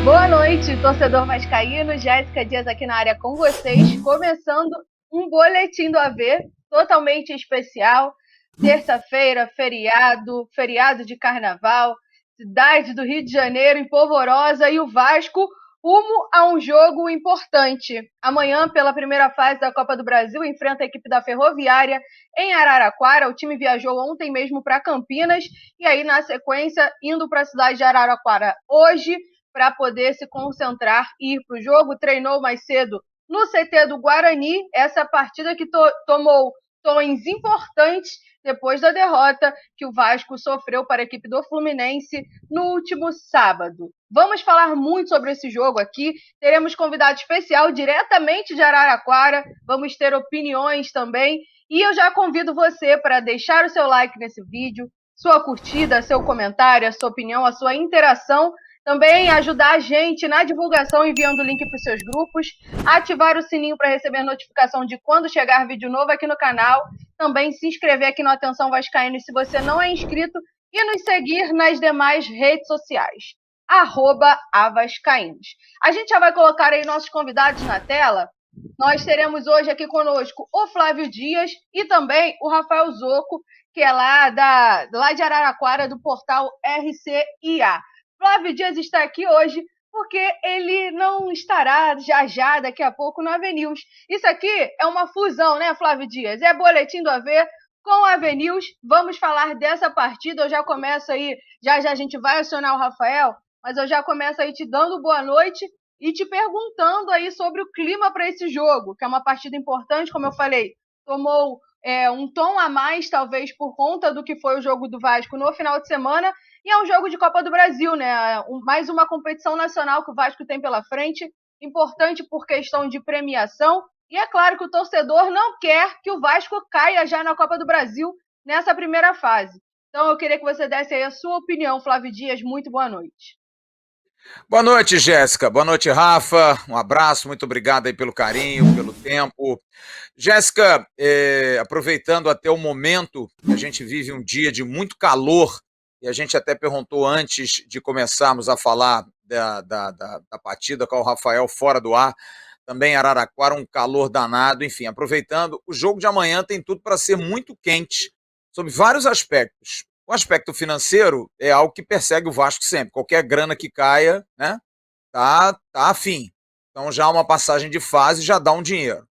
Boa noite, torcedor vascaíno. Jéssica Dias aqui na área com vocês, começando um boletim do AV totalmente especial. Terça-feira, feriado de carnaval, cidade do Rio de Janeiro empolvorosa e o Vasco rumo a um jogo importante. Amanhã, pela primeira fase da Copa do Brasil, enfrenta a equipe da Ferroviária em Araraquara. O time viajou ontem mesmo para Campinas e aí, na sequência, indo para a cidade de Araraquara hoje, para poder se concentrar e ir para o jogo. Treinou mais cedo no CT do Guarani, essa partida que tomou tons importantes depois da derrota que o Vasco sofreu para a equipe do Fluminense no último sábado. Vamos falar muito sobre esse jogo aqui, teremos convidado especial diretamente de Araraquara, vamos ter opiniões também, e eu já convido você para deixar o seu like nesse vídeo, sua curtida, seu comentário, a sua opinião, a sua interação. Também ajudar a gente na divulgação enviando o link para os seus grupos, ativar o sininho para receber notificação de quando chegar vídeo novo aqui no canal, também se inscrever aqui no Atenção Vascaíno se você não é inscrito e nos seguir nas demais redes sociais, @avascaínos. A gente já vai colocar aí nossos convidados na tela. Nós teremos hoje aqui conosco o Flávio Dias e também o Rafael Zocco, que é lá de Araraquara, do portal RCIA. Flávio Dias está aqui hoje porque ele não estará já daqui a pouco no AV-News. Isso aqui é uma fusão, né, Flávio Dias? É boletim do AV com a AV-News. Vamos falar dessa partida. Eu já começo aí, já a gente vai acionar o Rafael, mas eu já começo aí te dando boa noite e te perguntando aí sobre o clima para esse jogo, que é uma partida importante, como eu falei, tomou um tom a mais, talvez, por conta do que foi o jogo do Vasco no final de semana. E é um jogo de Copa do Brasil, né? Mais uma competição nacional que o Vasco tem pela frente, importante por questão de premiação. E é claro que o torcedor não quer que o Vasco caia já na Copa do Brasil nessa primeira fase. Então eu queria que você desse aí a sua opinião, Flávio Dias. Muito boa noite. Boa noite, Jéssica. Boa noite, Rafa. Um abraço, muito obrigado aí pelo carinho, pelo tempo. Jéssica, aproveitando até o momento que a gente vive um dia de muito calor, e a gente até perguntou antes de começarmos a falar da partida com o Rafael fora do ar, também Araraquara, um calor danado, enfim, aproveitando, o jogo de amanhã tem tudo para ser muito quente, sob vários aspectos. O aspecto financeiro é algo que persegue o Vasco sempre, qualquer grana que caia, né, tá afim. Então já uma passagem de fase já dá um dinheiro.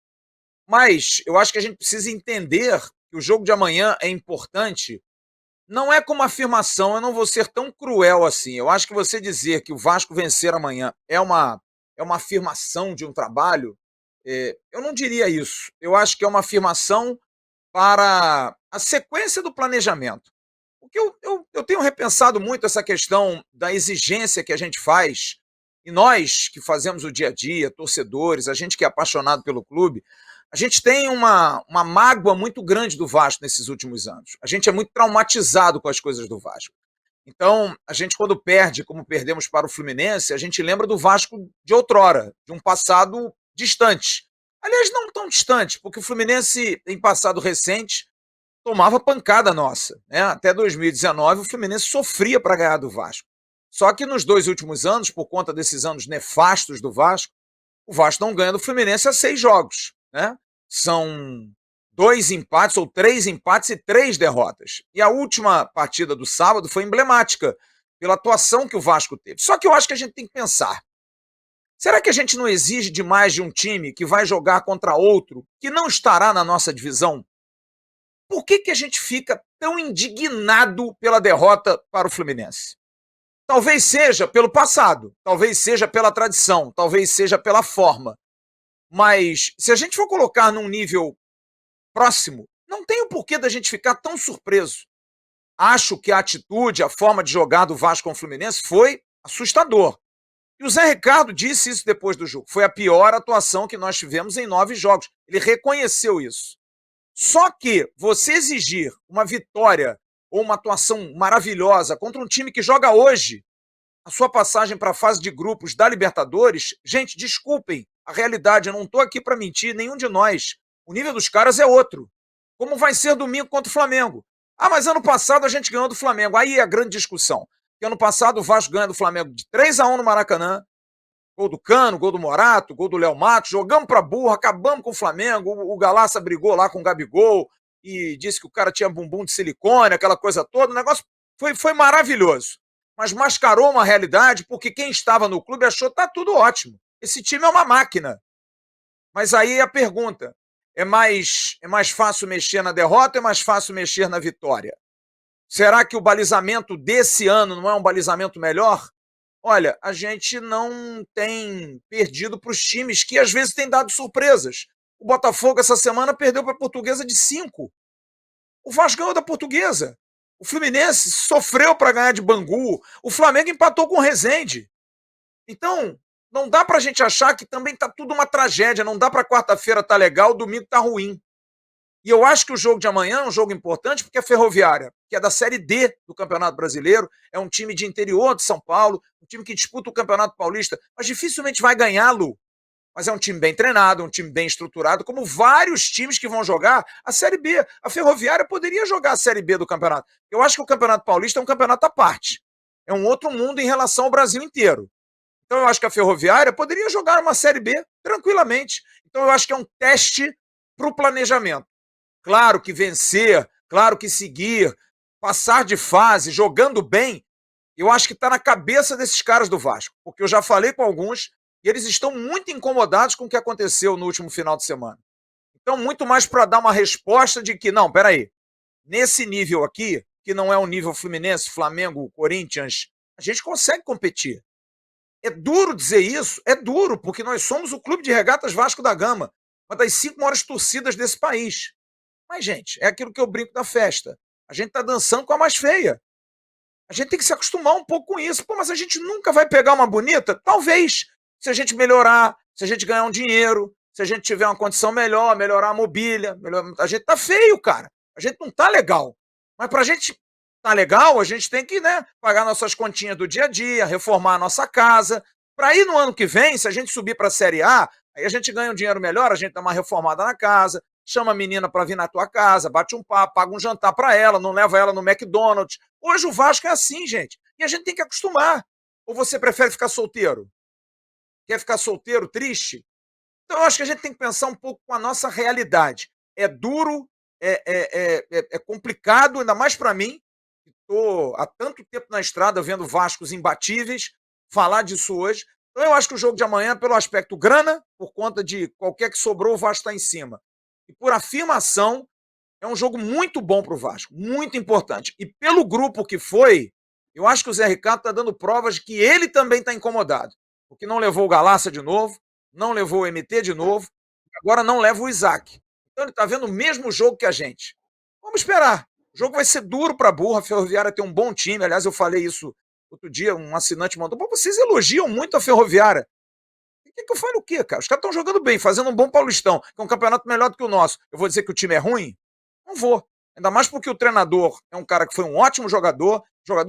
Mas eu acho que a gente precisa entender que o jogo de amanhã é importante. Não é como afirmação, eu não vou ser tão cruel assim. Eu acho que você dizer que o Vasco vencer amanhã é uma afirmação de um trabalho, eu não diria isso. Eu acho que é uma afirmação para a sequência do planejamento. Porque eu tenho repensado muito essa questão da exigência que a gente faz, e nós que fazemos o dia a dia, torcedores, a gente que é apaixonado pelo clube, a gente tem uma mágoa muito grande do Vasco nesses últimos anos. A gente é muito traumatizado com as coisas do Vasco. Então, a gente quando perde, como perdemos para o Fluminense, a gente lembra do Vasco de outrora, de um passado distante. Aliás, não tão distante, porque o Fluminense, em passado recente, tomava pancada nossa, né? Até 2019, o Fluminense sofria para ganhar do Vasco. Só que nos 2 últimos anos, por conta desses anos nefastos do Vasco, o Vasco não ganha do Fluminense há 6 jogos, né? São 2 empates ou 3 empates e 3 derrotas. E a última partida do sábado foi emblemática pela atuação que o Vasco teve. Só que eu acho que a gente tem que pensar, será que a gente não exige demais de um time que vai jogar contra outro que não estará na nossa divisão? Por que a gente fica tão indignado pela derrota para o Fluminense? Talvez seja pelo passado, talvez seja pela tradição, talvez seja pela forma. Mas se a gente for colocar num nível próximo, não tem o porquê da gente ficar tão surpreso. Acho que a atitude, a forma de jogar do Vasco com o Fluminense foi assustador. E o Zé Ricardo disse isso depois do jogo. Foi a pior atuação que nós tivemos em 9 jogos. Ele reconheceu isso. Só que você exigir uma vitória ou uma atuação maravilhosa contra um time que joga hoje a sua passagem para a fase de grupos da Libertadores, gente, desculpem, a realidade, eu não estou aqui para mentir, nenhum de nós. O nível dos caras é outro. como vai ser domingo contra o Flamengo. Ah, mas ano passado a gente ganhou do Flamengo. Aí é a grande discussão. Porque ano passado o Vasco ganha do Flamengo de 3-1 no Maracanã, gol do Cano, gol do Morato, gol do Léo Matos, jogamos pra burra, acabamos com o Flamengo, o Galaça brigou lá com o Gabigol e disse que o cara tinha bumbum de silicone, aquela coisa toda, o negócio foi maravilhoso. Mas mascarou uma realidade porque quem estava no clube achou que tá tudo ótimo. Esse time é uma máquina. Mas aí a pergunta, é mais fácil mexer na derrota ou é mais fácil mexer na vitória? Será que o balizamento desse ano não é um balizamento melhor? Olha, a gente não tem perdido para os times que às vezes têm dado surpresas. O Botafogo essa semana perdeu para a Portuguesa de 5. O Vasco ganhou da Portuguesa. O Fluminense sofreu para ganhar de Bangu. O Flamengo empatou com o Resende. Então, não dá para a gente achar que também está tudo uma tragédia. Não dá para quarta-feira estar legal, domingo estar ruim. E eu acho que o jogo de amanhã é um jogo importante porque a Ferroviária, que é da Série D do Campeonato Brasileiro, é um time de interior de São Paulo, um time que disputa o Campeonato Paulista, mas dificilmente vai ganhá-lo. Mas é um time bem treinado, um time bem estruturado, como vários times que vão jogar a Série B. A Ferroviária poderia jogar a Série B do campeonato. Eu acho que o Campeonato Paulista é um campeonato à parte. É um outro mundo em relação ao Brasil inteiro. Então eu acho que a Ferroviária poderia jogar uma Série B tranquilamente. Então eu acho que é um teste para o planejamento. Claro que vencer, claro que seguir, passar de fase, jogando bem, eu acho que está na cabeça desses caras do Vasco. Porque eu já falei com alguns e eles estão muito incomodados com o que aconteceu no último final de semana. Então, muito mais para dar uma resposta de que, não, peraí, nesse nível aqui, que não é o nível Fluminense, Flamengo, Corinthians, a gente consegue competir. É duro dizer isso, é duro, porque nós somos o Clube de Regatas Vasco da Gama, uma das 5 maiores torcidas desse país. Mas, gente, é aquilo que eu brinco da festa. A gente está dançando com a mais feia. A gente tem que se acostumar um pouco com isso. Pô, mas a gente nunca vai pegar uma bonita? Talvez, se a gente melhorar, se a gente ganhar um dinheiro, se a gente tiver uma condição melhor, melhorar a mobília. A gente tá feio, cara. A gente não tá legal. Mas pra gente tá legal, a gente tem que, né, pagar nossas continhas do dia a dia, reformar a nossa casa. Para ir no ano que vem, se a gente subir para a Série A, aí a gente ganha um dinheiro melhor, a gente dá uma reformada na casa, chama a menina para vir na tua casa, bate um papo, paga um jantar para ela, não leva ela no McDonald's. Hoje o Vasco é assim, gente. E a gente tem que acostumar. Ou você prefere ficar solteiro? Quer ficar solteiro, triste? Então eu acho que a gente tem que pensar um pouco com a nossa realidade. É duro, é complicado, ainda mais para mim, que estou há tanto tempo na estrada vendo Vascos imbatíveis, falar disso hoje. Então eu acho que o jogo de amanhã, pelo aspecto grana, por conta de qualquer que sobrou, o Vasco está em cima. E por afirmação, é um jogo muito bom para o Vasco, muito importante. E pelo grupo que foi, eu acho que o Zé Ricardo está dando provas de que ele também está incomodado. Porque não levou o Galaça de novo, não levou o MT de novo, agora não leva o Isaac. Então ele está vendo o mesmo jogo que a gente. Vamos esperar. O jogo vai ser duro para a burra, a Ferroviária tem um bom time. Aliás, eu falei isso outro dia, um assinante mandou. Pô, vocês elogiam muito a Ferroviária. O que eu falo o quê, cara? Os caras estão jogando bem, fazendo um bom Paulistão, que é um campeonato melhor do que o nosso. Eu vou dizer que o time é ruim? Não vou. Ainda mais porque o treinador é um cara que foi um ótimo jogador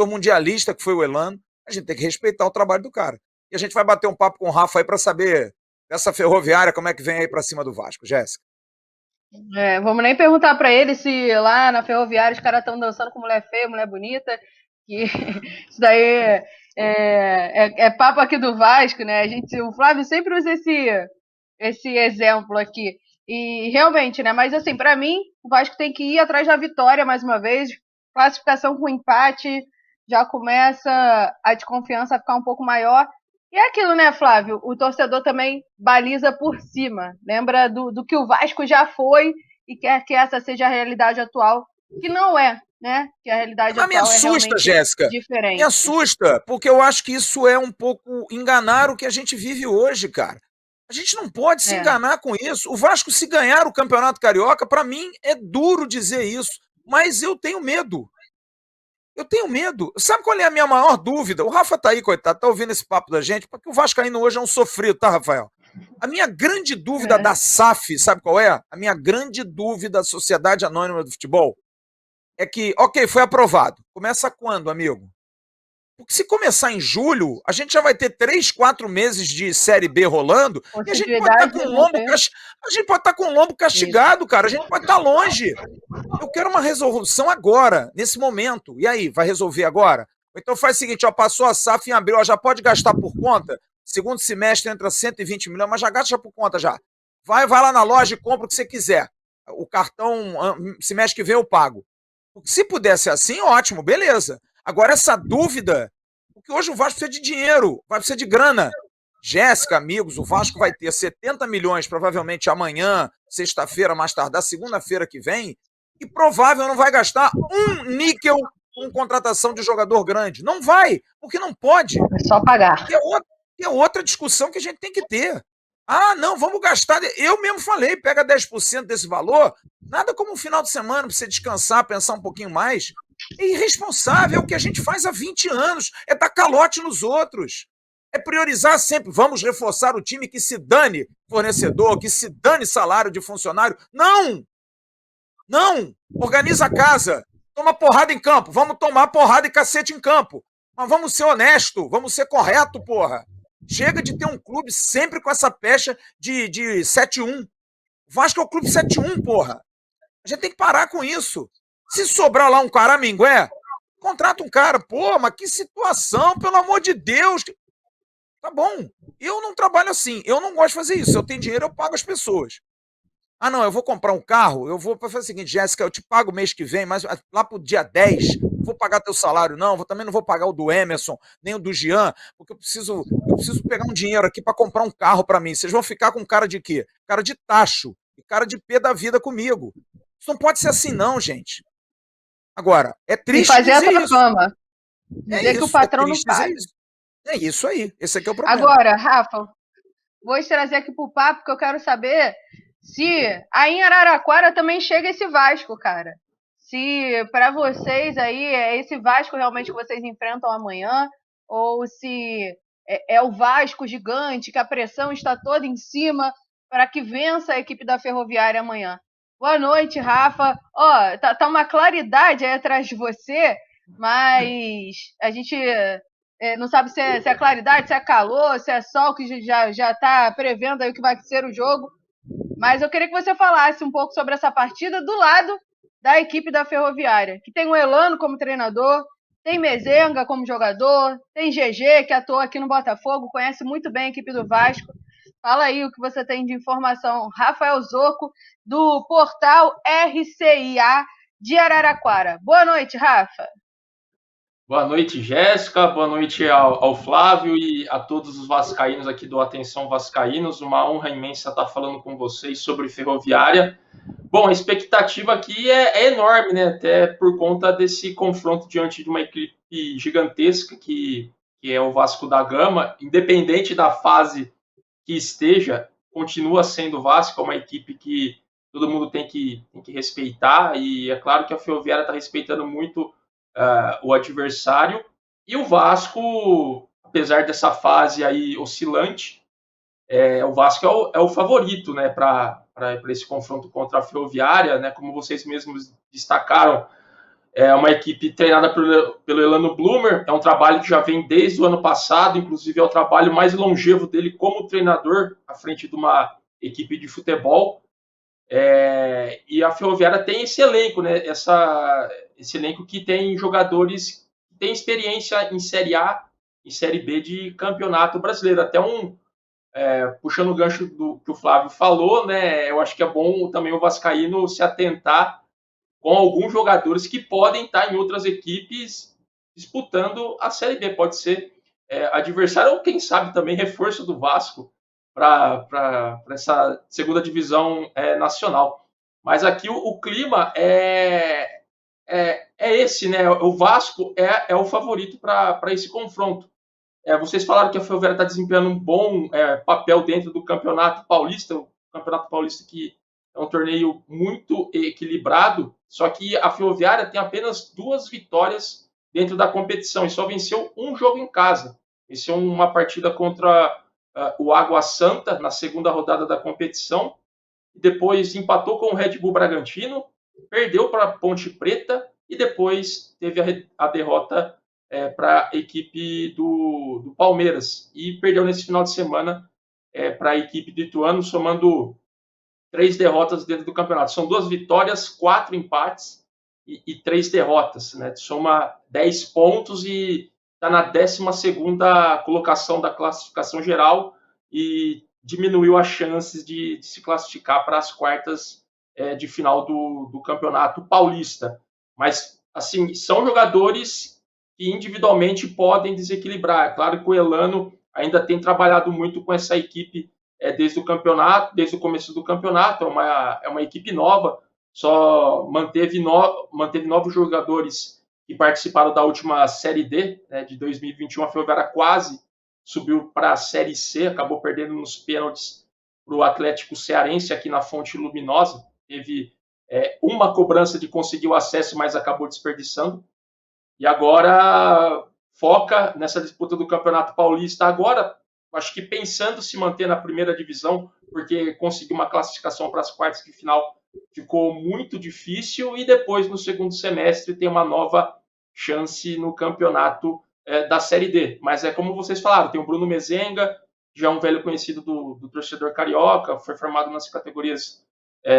mundialista, que foi o Elano. A gente tem que respeitar o trabalho do cara. E a gente vai bater um papo com o Rafa aí para saber dessa Ferroviária, como é que vem aí para cima do Vasco, Jéssica. Vamos nem perguntar para ele se lá na Ferroviária os caras estão dançando com mulher feia, mulher bonita, que isso daí é papo aqui do Vasco, né? O Flávio sempre usa esse exemplo aqui. E realmente, né? Mas assim, para mim, o Vasco tem que ir atrás da vitória mais uma vez. Classificação com empate, já começa a desconfiança a ficar um pouco maior. E é aquilo, né, Flávio? O torcedor também baliza por cima. Lembra do que o Vasco já foi e quer que essa seja a realidade atual, que não é, né? Que a realidade atual me assusta, é Jéssica, diferente. Me assusta, porque eu acho que isso é um pouco enganar o que a gente vive hoje, cara. A gente não pode se enganar com isso. O Vasco, se ganhar o Campeonato Carioca, para mim é duro dizer isso, mas eu tenho medo. Eu tenho medo. Sabe qual é a minha maior dúvida? O Rafa tá aí, coitado, tá ouvindo esse papo da gente, porque o Vascaíno hoje é um sofrido, tá, Rafael? A minha grande dúvida da SAF, sabe qual é? A minha grande dúvida da Sociedade Anônima do Futebol é que, ok, foi aprovado. Começa quando, amigo? Porque se começar em julho, a gente já vai ter 3, 4 meses de Série B rolando e a gente pode estar com o lombo, a gente pode estar com o lombo castigado, cara. A gente pode estar longe. Eu quero uma resolução agora, nesse momento. E aí, vai resolver agora? Então faz o seguinte, ó, passou a SAF em abril, ó, já pode gastar por conta. Segundo semestre entra 120 milhões, mas já gasta por conta já. Vai lá na loja e compra o que você quiser. O cartão, semestre que vem eu pago. Se pudesse ser assim, ótimo, beleza. Agora essa dúvida, porque hoje o Vasco precisa de dinheiro, vai precisar de grana. Jéssica, amigos, o Vasco vai ter 70 milhões provavelmente amanhã, sexta-feira, mais tardar, segunda-feira que vem, e provável não vai gastar um níquel com contratação de jogador grande. Não vai, porque não pode. É só pagar. Que é outra discussão que a gente tem que ter. Ah, não, vamos gastar. Eu mesmo falei, pega 10% desse valor, nada como um final de semana para você descansar, pensar um pouquinho mais. É irresponsável, é o que a gente faz há 20 anos, é dar calote nos outros. É priorizar sempre, vamos reforçar o time, que se dane fornecedor, que se dane salário de funcionário. Não! Não! Organiza a casa, toma porrada em campo, vamos tomar porrada e cacete em campo. Mas vamos ser honesto, vamos ser correto, porra. Chega de ter um clube sempre com essa pecha de 7-1. O Vasco é o clube 7-1, porra. A gente tem que parar com isso. Se sobrar lá um caramingué, contrata um cara. Pô, mas que situação, pelo amor de Deus. Tá bom. Eu não trabalho assim. Eu não gosto de fazer isso. Se eu tenho dinheiro, eu pago as pessoas. Ah, não, eu vou comprar um carro, eu vou fazer o seguinte, Jéssica, eu te pago mês que vem, mas lá pro dia 10, vou pagar teu salário, não, também não vou pagar o do Emerson, nem o do Jean, porque eu preciso pegar um dinheiro aqui para comprar um carro para mim. Vocês vão ficar com cara de quê? Cara de tacho, e cara de pé da vida comigo. Isso não pode ser assim não, gente. Agora, é triste e fazer dizer essa isso. fama. Dizer que o patrão não paga. É isso aí, esse aqui é o problema. Agora, Rafa, vou te trazer aqui pro papo, porque eu quero saber se aí em Araraquara também chega esse Vasco, cara. Se para vocês aí é esse Vasco realmente que vocês enfrentam amanhã, ou se é o Vasco gigante, que a pressão está toda em cima para que vença a equipe da Ferroviária amanhã. Boa noite, Rafa. Ó, tá uma claridade aí atrás de você, mas a gente não sabe se é claridade, se é calor, se é sol, que já tá prevendo aí o que vai ser o jogo. Mas eu queria que você falasse um pouco sobre essa partida do lado da equipe da Ferroviária, que tem o Elano como treinador, tem Mezenga como jogador, tem GG, que atuou aqui no Botafogo, conhece muito bem a equipe do Vasco. Fala aí o que você tem de informação. Rafael Zocco, do portal RCIA de Araraquara. Boa noite, Rafa. Boa noite, Jéssica. Boa noite ao Flávio e a todos os vascaínos aqui do Atenção Vascaínos. Uma honra imensa estar falando com vocês sobre Ferroviária. Bom, a expectativa aqui é enorme, né? Até por conta desse confronto diante de uma equipe gigantesca que é o Vasco da Gama. Independente da fase que esteja, continua sendo o Vasco, uma equipe que todo mundo tem que respeitar. E é claro que a Ferroviária está respeitando muito o adversário, e o Vasco, apesar dessa fase aí oscilante, o Vasco é o favorito, né, para esse confronto contra a Ferroviária, né, como vocês mesmos destacaram, é uma equipe treinada pelo Elano Blumer, é um trabalho que já vem desde o ano passado, inclusive é o trabalho mais longevo dele como treinador à frente de uma equipe de futebol. E a Ferroviária tem esse elenco, né? Esse elenco que tem jogadores que têm experiência em Série A e Série B de campeonato brasileiro. Até puxando o gancho do que o Flávio falou, né? Eu acho que é bom também o vascaíno se atentar com alguns jogadores que podem estar em outras equipes disputando a Série B. Pode ser adversário ou, quem sabe, também reforço do Vasco para essa segunda divisão nacional. Mas aqui o clima é esse, né? O Vasco é o favorito para esse confronto. Vocês falaram que a Ferroviária está desempenhando um bom papel dentro do Campeonato Paulista, o Campeonato Paulista que é um torneio muito equilibrado, só que a Ferroviária tem apenas 2 vitórias dentro da competição e só venceu um jogo em casa. Venceu uma partida contra o Água Santa na segunda rodada da competição, depois empatou com o Red Bull Bragantino, perdeu para a Ponte Preta e depois teve a derrota para a equipe do Palmeiras e perdeu nesse final de semana para a equipe do Ituano, somando 3 derrotas dentro do campeonato. São 2 vitórias, 4 empates e 3 derrotas, né? Soma 10 pontos e está na 12ª colocação da classificação geral e diminuiu as chances de se classificar para as quartas de final do Campeonato Paulista. Mas, assim, são jogadores que individualmente podem desequilibrar. É claro que o Elano ainda tem trabalhado muito com essa equipe desde o campeonato, desde o começo do campeonato. É uma equipe nova, só manteve 9 jogadores que participaram da última Série D, né, de 2021. A Ferroviária quase subiu para a Série C, acabou perdendo nos pênaltis para o Atlético Cearense aqui na Fonte Luminosa. Teve uma cobrança de conseguir o acesso, mas acabou desperdiçando. E agora foca nessa disputa do Campeonato Paulista. Agora, acho que pensando se manter na primeira divisão, porque conseguir uma classificação para as quartas de final ficou muito difícil, e depois, no segundo semestre, tem uma nova chance no campeonato da Série D. Mas é como vocês falaram, tem o Bruno Mezenga, já é um velho conhecido do torcedor carioca, foi formado nas categorias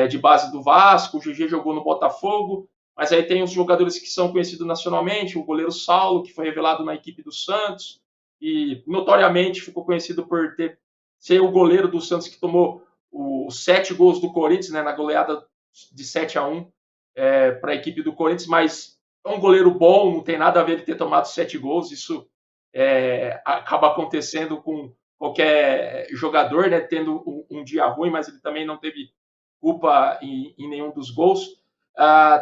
de base do Vasco, o GG jogou no Botafogo, mas aí tem os jogadores que são conhecidos nacionalmente, o goleiro Saulo, que foi revelado na equipe do Santos, e notoriamente ficou conhecido por ser o goleiro do Santos que tomou os 7 gols do Corinthians, né, na goleada de 7-1 para a equipe do Corinthians, mas é um goleiro bom, não tem nada a ver ele ter tomado 7 gols, isso acaba acontecendo com qualquer jogador, né, tendo um dia ruim, mas ele também não teve culpa em nenhum dos gols.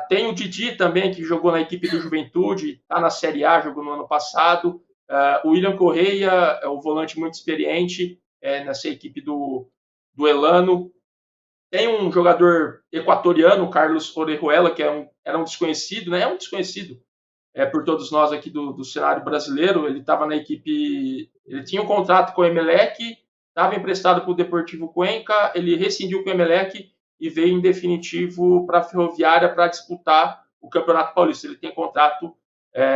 Tem o Didi também, que jogou na equipe do Juventude, está na Série A, jogou no ano passado. O William Correia é um volante muito experiente nessa equipe do Elano. Tem um jogador equatoriano, Carlos Orejuela, que era um desconhecido, né? É um desconhecido por todos nós aqui do cenário brasileiro. Ele estava na equipe, ele tinha um contrato com o Emelec, estava emprestado para o Deportivo Cuenca, ele rescindiu com o Emelec e veio em definitivo para a Ferroviária para disputar o Campeonato Paulista. Ele tem contrato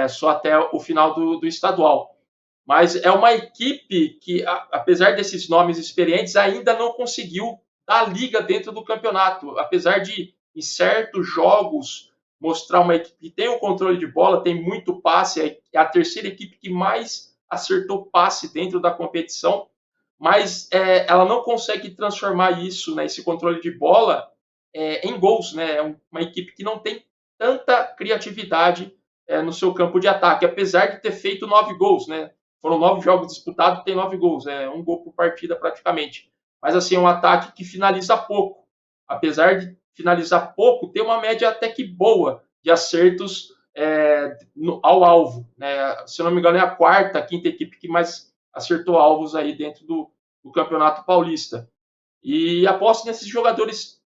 só até o final do estadual. Mas é uma equipe que, apesar desses nomes experientes, ainda não conseguiu dar liga dentro do campeonato. Apesar de, em certos jogos, mostrar uma equipe que tem o controle de bola, tem muito passe, é a terceira equipe que mais acertou passe dentro da competição, mas ela não consegue transformar isso, né, esse controle de bola, em gols, né? É uma equipe que não tem tanta criatividade no seu campo de ataque, apesar de ter feito 9 gols, né? Foram 9 jogos disputados, tem 9 gols, um gol por partida praticamente. Mas assim, é um ataque que finaliza pouco. Apesar de finalizar pouco, tem uma média até que boa de acertos ao alvo, né? Se eu não me engano, é a quarta, quinta equipe que mais acertou alvos aí dentro do Campeonato Paulista. E aposto nesses jogadores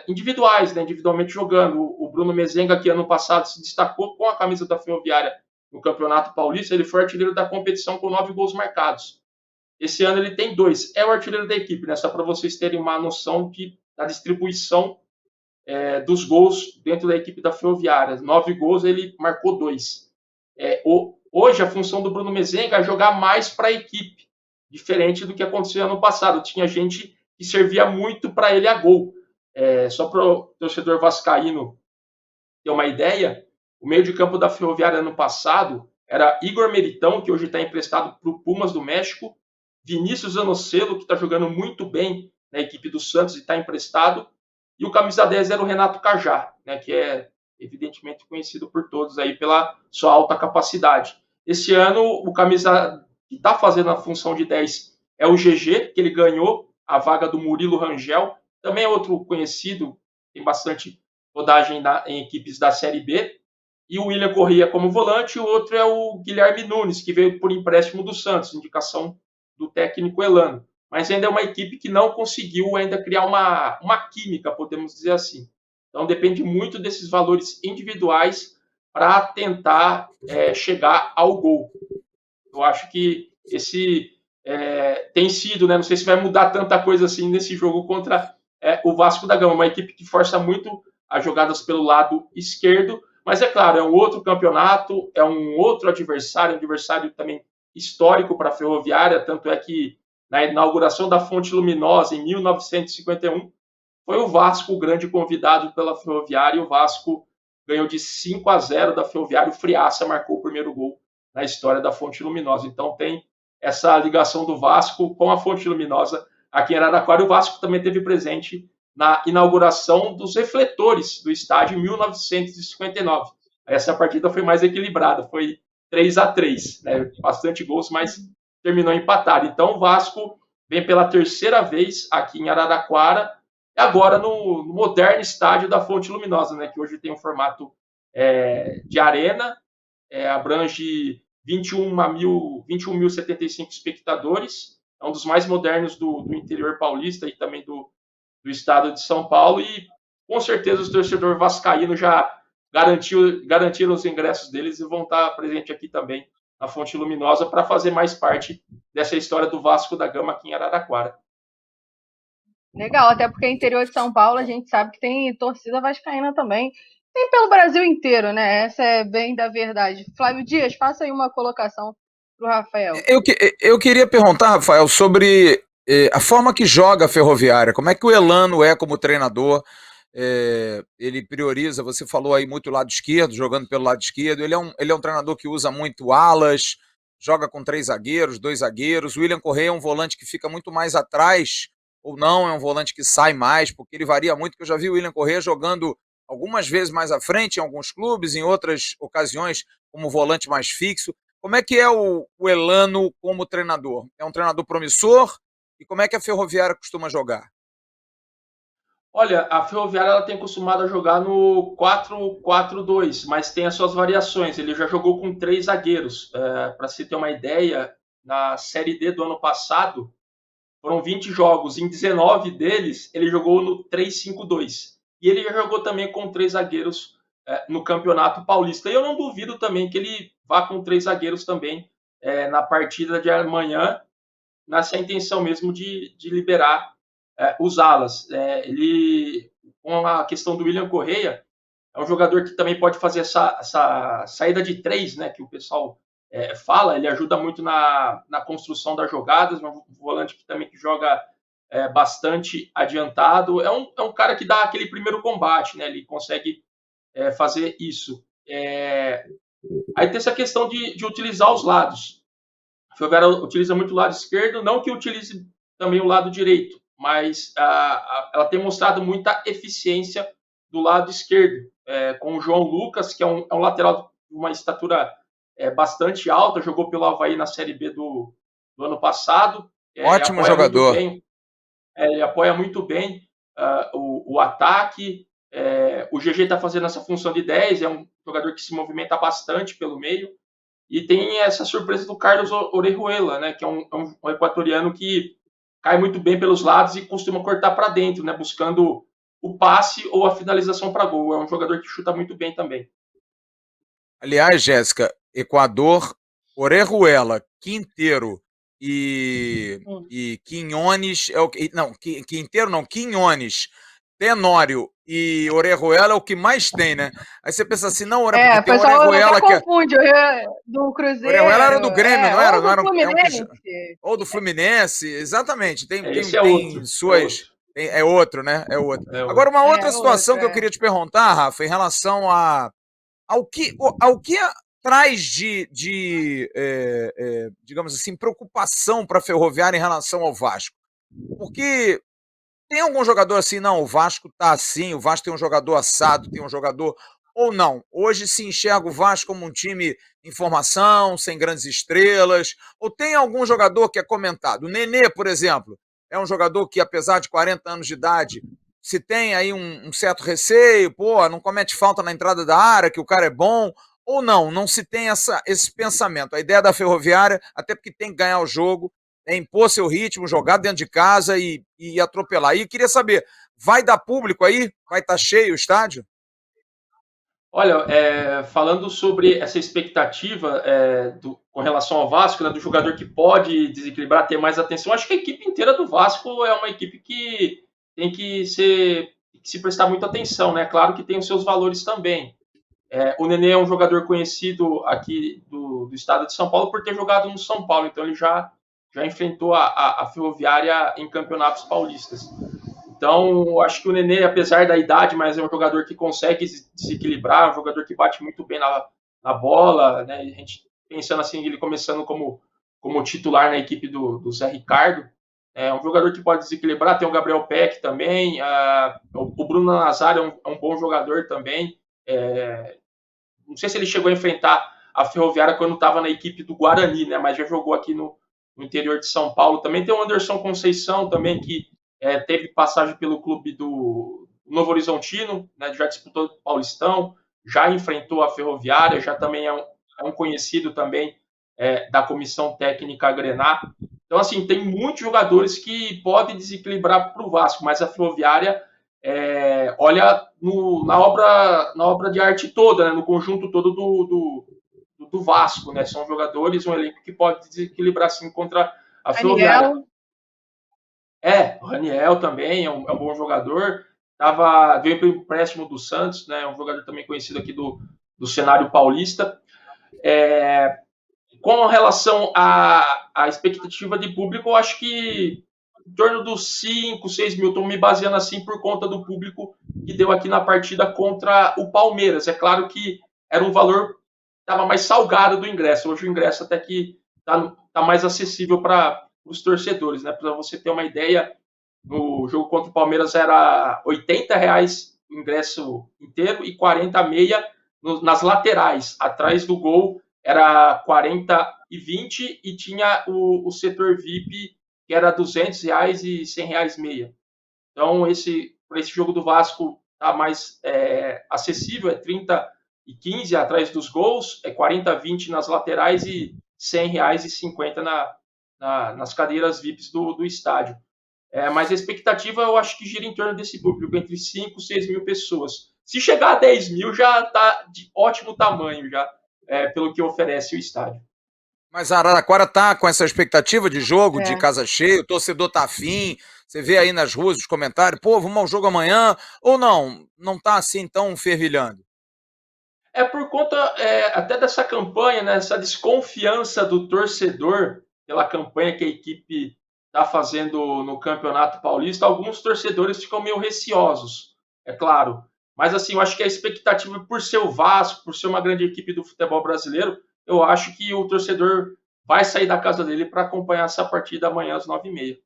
individuais, né, individualmente jogando. O Bruno Mezenga, que ano passado se destacou com a camisa da Ferroviária no Campeonato Paulista, ele foi artilheiro da competição com 9 gols marcados. Esse ano ele tem 2. É o artilheiro da equipe, né, só para vocês terem uma noção da distribuição dos gols dentro da equipe da Ferroviária. 9 gols, ele marcou 2. Hoje, a função do Bruno Mezenga é jogar mais para a equipe, diferente do que aconteceu ano passado. Tinha gente que servia muito para ele a gol. Só para o torcedor vascaíno ter uma ideia, o meio de campo da Ferroviária ano passado era Igor Meritão, que hoje está emprestado para o Pumas do México, Vinícius Anocelo, que está jogando muito bem na equipe do Santos e está emprestado, e o camisa 10 era o Renato Cajá, né, que é evidentemente conhecido por todos aí pela sua alta capacidade. Esse ano, o camisa que está fazendo a função de 10 é o GG, que ele ganhou a vaga do Murilo Rangel, também é outro conhecido, tem bastante rodagem em equipes da Série B, e o William Corrêa como volante, e o outro é o Guilherme Nunes, que veio por empréstimo do Santos, indicação do técnico Elano. Mas ainda é uma equipe que não conseguiu ainda criar uma química, podemos dizer assim. Então depende muito desses valores individuais para tentar chegar ao gol. Eu acho que esse tem sido, né, não sei se vai mudar tanta coisa assim nesse jogo contra o Vasco da Gama, uma equipe que força muito as jogadas pelo lado esquerdo, mas é claro, é um outro campeonato, é um outro adversário, um adversário também histórico para a Ferroviária, tanto é que na inauguração da Fonte Luminosa, em 1951, foi o Vasco o grande convidado pela Ferroviária, e o Vasco ganhou de 5-0 da Ferroviária. O Friaça marcou o primeiro gol na história da Fonte Luminosa. Então tem essa ligação do Vasco com a Fonte Luminosa aqui em Araraquara. O Vasco também teve presente na inauguração dos refletores do estádio em 1959. Essa partida foi mais equilibrada, foi 3-3, né? Bastante gols, mas terminou empatado. Então o Vasco vem pela terceira vez aqui em Araraquara, agora no moderno estádio da Fonte Luminosa, né? Que hoje tem um formato de arena, abrange 21.075 espectadores, é um dos mais modernos do interior paulista e também do estado de São Paulo, e com certeza os torcedores vascaínos já garantiram os ingressos deles e vão estar presentes aqui também na Fonte Luminosa para fazer mais parte dessa história do Vasco da Gama aqui em Araraquara. Legal, até porque interior de São Paulo a gente sabe que tem torcida vascaína também. Tem pelo Brasil inteiro, né? Essa é bem da verdade. Flávio Dias, faça aí uma colocação para o Rafael. Eu queria perguntar, Rafael, sobre a forma que joga a Ferroviária. Como é que o Elano é como treinador? Ele prioriza, você falou aí muito o lado esquerdo, jogando pelo lado esquerdo. Ele é um treinador que usa muito alas, joga com 3 zagueiros, 2 zagueiros. O William Correia é um volante que fica muito mais atrás, ou não, é um volante que sai mais, porque ele varia muito, que eu já vi o William Correia jogando algumas vezes mais à frente em alguns clubes, em outras ocasiões como volante mais fixo. Como é que é o Elano como treinador? É um treinador promissor? E como é que a Ferroviária costuma jogar? Olha, a Ferroviária ela tem acostumado a jogar no 4-4-2, mas tem as suas variações. Ele já jogou com 3 zagueiros. Para se ter uma ideia, na Série D do ano passado, foram 20 jogos. Em 19 deles, ele jogou no 3-5-2. E ele já jogou também com 3 zagueiros no Campeonato Paulista. E eu não duvido também que ele vá com 3 zagueiros também na partida de amanhã, nessa intenção mesmo de liberar os alas. Ele, com a questão do William Correia, é um jogador que também pode fazer essa saída de 3, né, que o pessoal fala. Ele ajuda muito na construção das jogadas, um volante que também joga bastante adiantado. É um cara que dá aquele primeiro combate, né, ele consegue fazer isso. Aí tem essa questão de utilizar os lados. A Ferroviária utiliza muito o lado esquerdo, não que utilize também o lado direito, mas ela tem mostrado muita eficiência do lado esquerdo, com o João Lucas, que é um lateral de uma estatura bastante alta, jogou pelo Avaí na Série B do ano passado. Ótimo jogador. Ele apoia muito bem o ataque. O GG está fazendo essa função de 10, é um jogador que se movimenta bastante pelo meio. E tem essa surpresa do Carlos Orejuela, né, que é um equatoriano que cai muito bem pelos lados e costuma cortar para dentro, né, buscando o passe ou a finalização para gol. É um jogador que chuta muito bem também. Aliás, Jéssica, Equador, Orejuela, Quinteiro e Quinones, Quinteiro não, Quinones, Tenório e Orejuela é o que mais tem, né? Aí você pensa assim, não, o Orejuela que confunde do Cruzeiro. Orejuela era do Grêmio, não era? Ou do Fluminense. Ou do Fluminense, exatamente. Tem outro. suas... É outro, né? É outro. Agora, uma outra situação que eu queria te perguntar, Rafa, em relação ao que traz digamos assim, preocupação para a Ferroviária em relação ao Vasco. Porque tem algum jogador assim, não, o Vasco tá assim, o Vasco tem um jogador assado, tem um jogador... Ou não? Hoje se enxerga o Vasco como um time em formação, sem grandes estrelas, ou tem algum jogador que é comentado? O Nenê, por exemplo, é um jogador que, apesar de 40 anos de idade, se tem aí um certo receio, não comete falta na entrada da área, que o cara é bom, ou não se tem esse pensamento. A ideia da Ferroviária, até porque tem que ganhar o jogo, é impor seu ritmo, jogar dentro de casa e atropelar. E queria saber, vai dar público aí? Vai estar cheio o estádio? Olha, falando sobre essa expectativa com relação ao Vasco, né, do jogador que pode desequilibrar, ter mais atenção, acho que a equipe inteira do Vasco é uma equipe que tem que se prestar muita atenção, né? Claro que tem os seus valores também. O Nenê é um jogador conhecido aqui do estado de São Paulo por ter jogado no São Paulo, então ele já enfrentou a Ferroviária em campeonatos paulistas. Então, acho que o Nenê, apesar da idade, mas é um jogador que consegue desequilibrar, um jogador que bate muito bem na bola, né? A gente pensando assim, ele começando como titular na equipe do Zé Ricardo, é um jogador que pode desequilibrar. Tem o Gabriel Peck também, o Bruno Nazário é um bom jogador também. Não sei se ele chegou a enfrentar a Ferroviária quando estava na equipe do Guarani, né? Mas já jogou aqui no interior de São Paulo. Também tem o Anderson Conceição também, que teve passagem pelo clube do Novo Horizontino, né? Já disputou o Paulistão, já enfrentou a Ferroviária, já também é um conhecido também da comissão técnica Grená. Então, assim, tem muitos jogadores que podem desequilibrar para o Vasco, mas a Ferroviária olha na obra de arte toda, né, no conjunto todo do Vasco, né? São jogadores, um elenco que pode desequilibrar assim contra a Ferroviária. O Raniel também é um bom jogador. Veio para o empréstimo do Santos, né? Um jogador também conhecido aqui do cenário paulista. Com relação à expectativa de público, eu acho que em torno dos 5, 6 mil, estou me baseando assim por conta do público que deu aqui na partida contra o Palmeiras. É claro que era um valor, estava mais salgado do ingresso. Hoje o ingresso até que está mais acessível para os torcedores, né? Para você ter uma ideia, no jogo contra o Palmeiras era R$ 80 o ingresso inteiro e 40 meia nas laterais. Atrás do gol era 40 e 20 e tinha o setor VIP que era R$ 200 e R$ 100 meia. Então, para esse jogo do Vasco tá mais acessível, é 30 e 15 atrás dos gols, é 40 e 20 nas laterais e R$ 100,50 nas cadeiras VIPs do estádio. Mas a expectativa eu acho que gira em torno desse público, entre 5 e 6 mil pessoas. Se chegar a 10 mil, já está de ótimo tamanho, já pelo que oferece o estádio. Mas a Araraquara tá com essa expectativa de jogo, de casa cheia, o torcedor tá afim, você vê aí nas ruas os comentários, pô, vamos ao jogo amanhã, ou não? Não tá assim tão fervilhando? É por conta até dessa campanha, né, essa desconfiança do torcedor pela campanha que a equipe está fazendo no Campeonato Paulista. Alguns torcedores ficam meio receosos, é claro. Mas assim, eu acho que a expectativa por ser o Vasco, por ser uma grande equipe do futebol brasileiro, eu acho que o torcedor vai sair da casa dele para acompanhar essa partida amanhã às 9h30.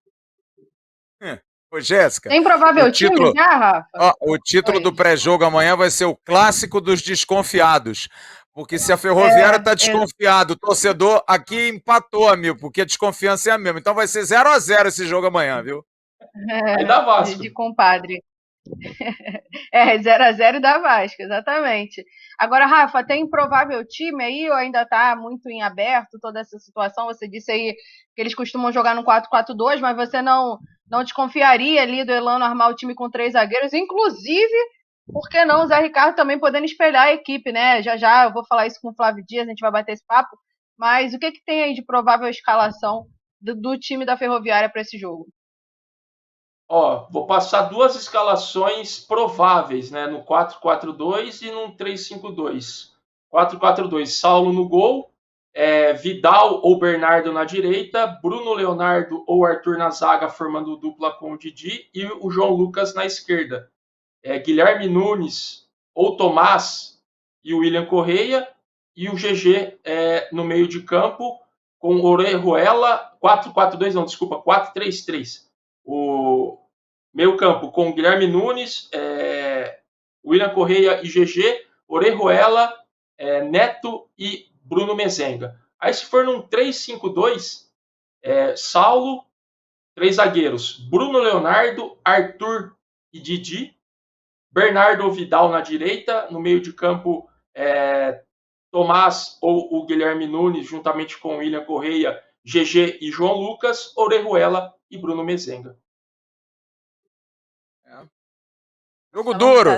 Ô, Jéssica, tem provável time já, Rafa? o título do pré-jogo amanhã vai ser o clássico dos desconfiados. Porque se a Ferroviária está desconfiado, o torcedor aqui empatou, amigo, porque a desconfiança é a mesma. Então vai ser 0-0 esse jogo amanhã, viu? E da Vasco. De compadre. 0-0 da Vasco, exatamente. Agora, Rafa, tem provável time aí ou ainda está muito em aberto toda essa situação? Você disse aí que eles costumam jogar no 4-4-2, mas você não desconfiaria ali do Elano armar o time com 3 zagueiros, inclusive, por que não o Zé Ricardo também podendo espelhar a equipe, né? Já eu vou falar isso com o Flávio Dias, a gente vai bater esse papo, mas o que tem aí de provável escalação do time da Ferroviária para esse jogo? Vou passar 2 escalações prováveis, né? No 4-4-2 e no 3-5-2. 4-4-2, Saulo no gol, Vidal ou Bernardo na direita, Bruno Leonardo ou Arthur na zaga, formando dupla com o Didi, e o João Lucas na esquerda. Guilherme Nunes ou Tomás e o William Correia, e o GG no meio de campo, com Orejuela, 4-4-2, não, desculpa, 4-3-3. O meio campo com Guilherme Nunes, William Correia e GG, Orejuela, Neto e Bruno Mezenga. Aí se for num 3-5-2, Saulo, 3 zagueiros, Bruno Leonardo, Arthur e Didi, Bernardo ou Vidal na direita, no meio de campo Tomás ou o Guilherme Nunes, juntamente com William Correia, GG e João Lucas, Orejuela e Bruno Mezenga. Jogo duro.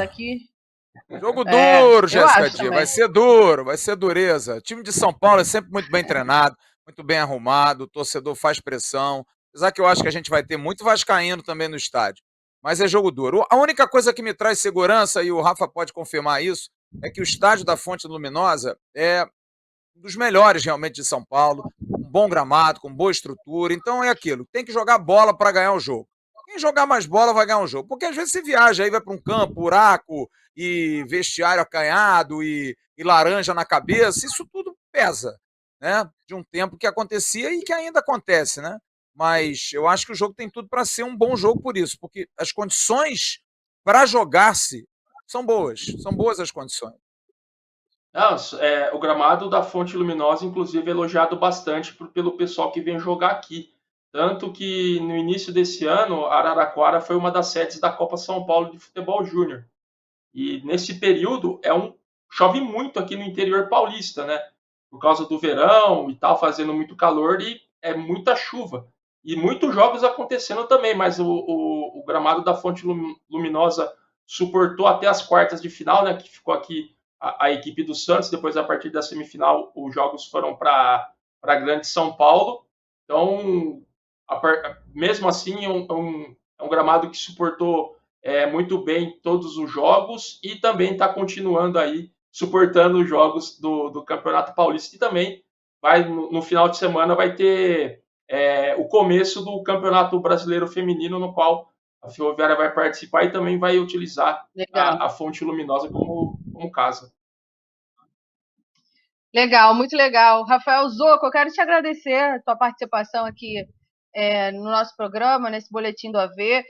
Jogo duro, Jéssica Dia. Vai ser dureza. O time de São Paulo é sempre muito bem treinado, muito bem arrumado, o torcedor faz pressão. Apesar que eu acho que a gente vai ter muito vascaíno também no estádio. Mas é jogo duro. A única coisa que me traz segurança, e o Rafa pode confirmar isso, é que o estádio da Fonte Luminosa é um dos melhores realmente de São Paulo, um bom gramado, com boa estrutura. Então é aquilo, tem que jogar bola para ganhar o jogo. Quem jogar mais bola vai ganhar um jogo. Porque às vezes você viaja, aí vai para um campo, buraco, e vestiário acanhado, e laranja na cabeça, isso tudo pesa, né? De um tempo que acontecia e que ainda acontece, né? Mas eu acho que o jogo tem tudo para ser um bom jogo por isso, porque as condições para jogar-se são boas as condições. Não, o gramado da Fonte Luminosa, inclusive, é elogiado bastante pelo pessoal que vem jogar aqui. Tanto que no início desse ano, Araraquara foi uma das sedes da Copa São Paulo de Futebol Júnior. E nesse período chove muito aqui no interior paulista, né? Por causa do verão e tal, fazendo muito calor e é muita chuva. E muitos jogos acontecendo também, mas o gramado da Fonte Luminosa suportou até as quartas de final, né? Que ficou aqui a equipe do Santos. Depois, a partir da semifinal, os jogos foram para a Grande São Paulo. Então, mesmo assim, é um gramado que suportou muito bem todos os jogos e também está continuando aí suportando os jogos do Campeonato Paulista, e também no final de semana vai ter o começo do Campeonato Brasileiro Feminino, no qual a Ferroviária vai participar e também vai utilizar a Fonte Luminosa como casa. Legal, muito legal. Rafael Zocco, eu quero te agradecer a tua participação aqui no nosso programa, nesse Boletim do AV.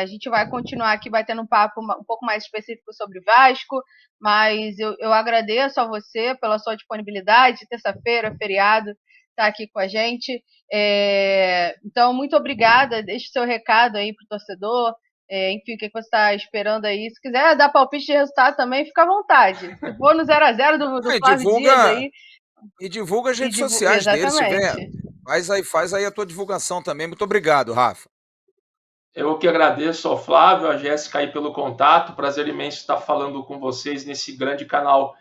A gente vai continuar aqui batendo um papo um pouco mais específico sobre Vasco, mas eu agradeço a você pela sua disponibilidade. Terça-feira, feriado, tá aqui com a gente. Então, muito obrigada. Deixe seu recado aí pro torcedor. Enfim, o que você está esperando aí? Se quiser dar palpite de resultado também, fica à vontade. Se for no 0x0 do Flávio Dias aí... E divulga as redes sociais dele, se tiver. Faz aí a tua divulgação também. Muito obrigado, Rafa. Eu que agradeço ao Flávio, a Jéssica aí pelo contato. Prazer imenso estar falando com vocês nesse grande canal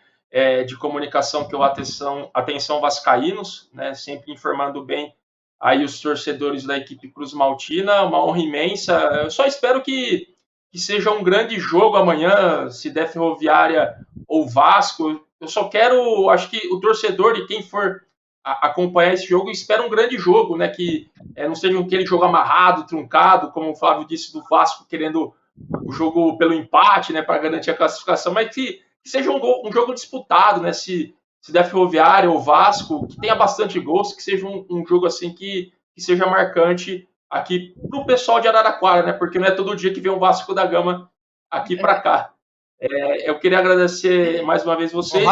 de comunicação que é o Atenção Vascaínos, né? Sempre informando bem aí os torcedores da equipe Cruz Maltina. Uma honra imensa. Eu só espero que seja um grande jogo amanhã, se der Ferroviária ou Vasco. Eu só quero, acho que o torcedor e quem for acompanhar esse jogo espera um grande jogo, né? Que não seja aquele jogo amarrado, truncado, como o Flávio disse, do Vasco querendo o jogo pelo empate, né? Para garantir a classificação, mas que seja um jogo disputado, né? Se der Ferroviária ou Vasco, que tenha bastante gols, que seja um jogo assim que seja marcante aqui pro pessoal de Araraquara, né? Porque não é todo dia que vem um Vasco da Gama aqui para cá. Eu queria agradecer mais uma vez vocês.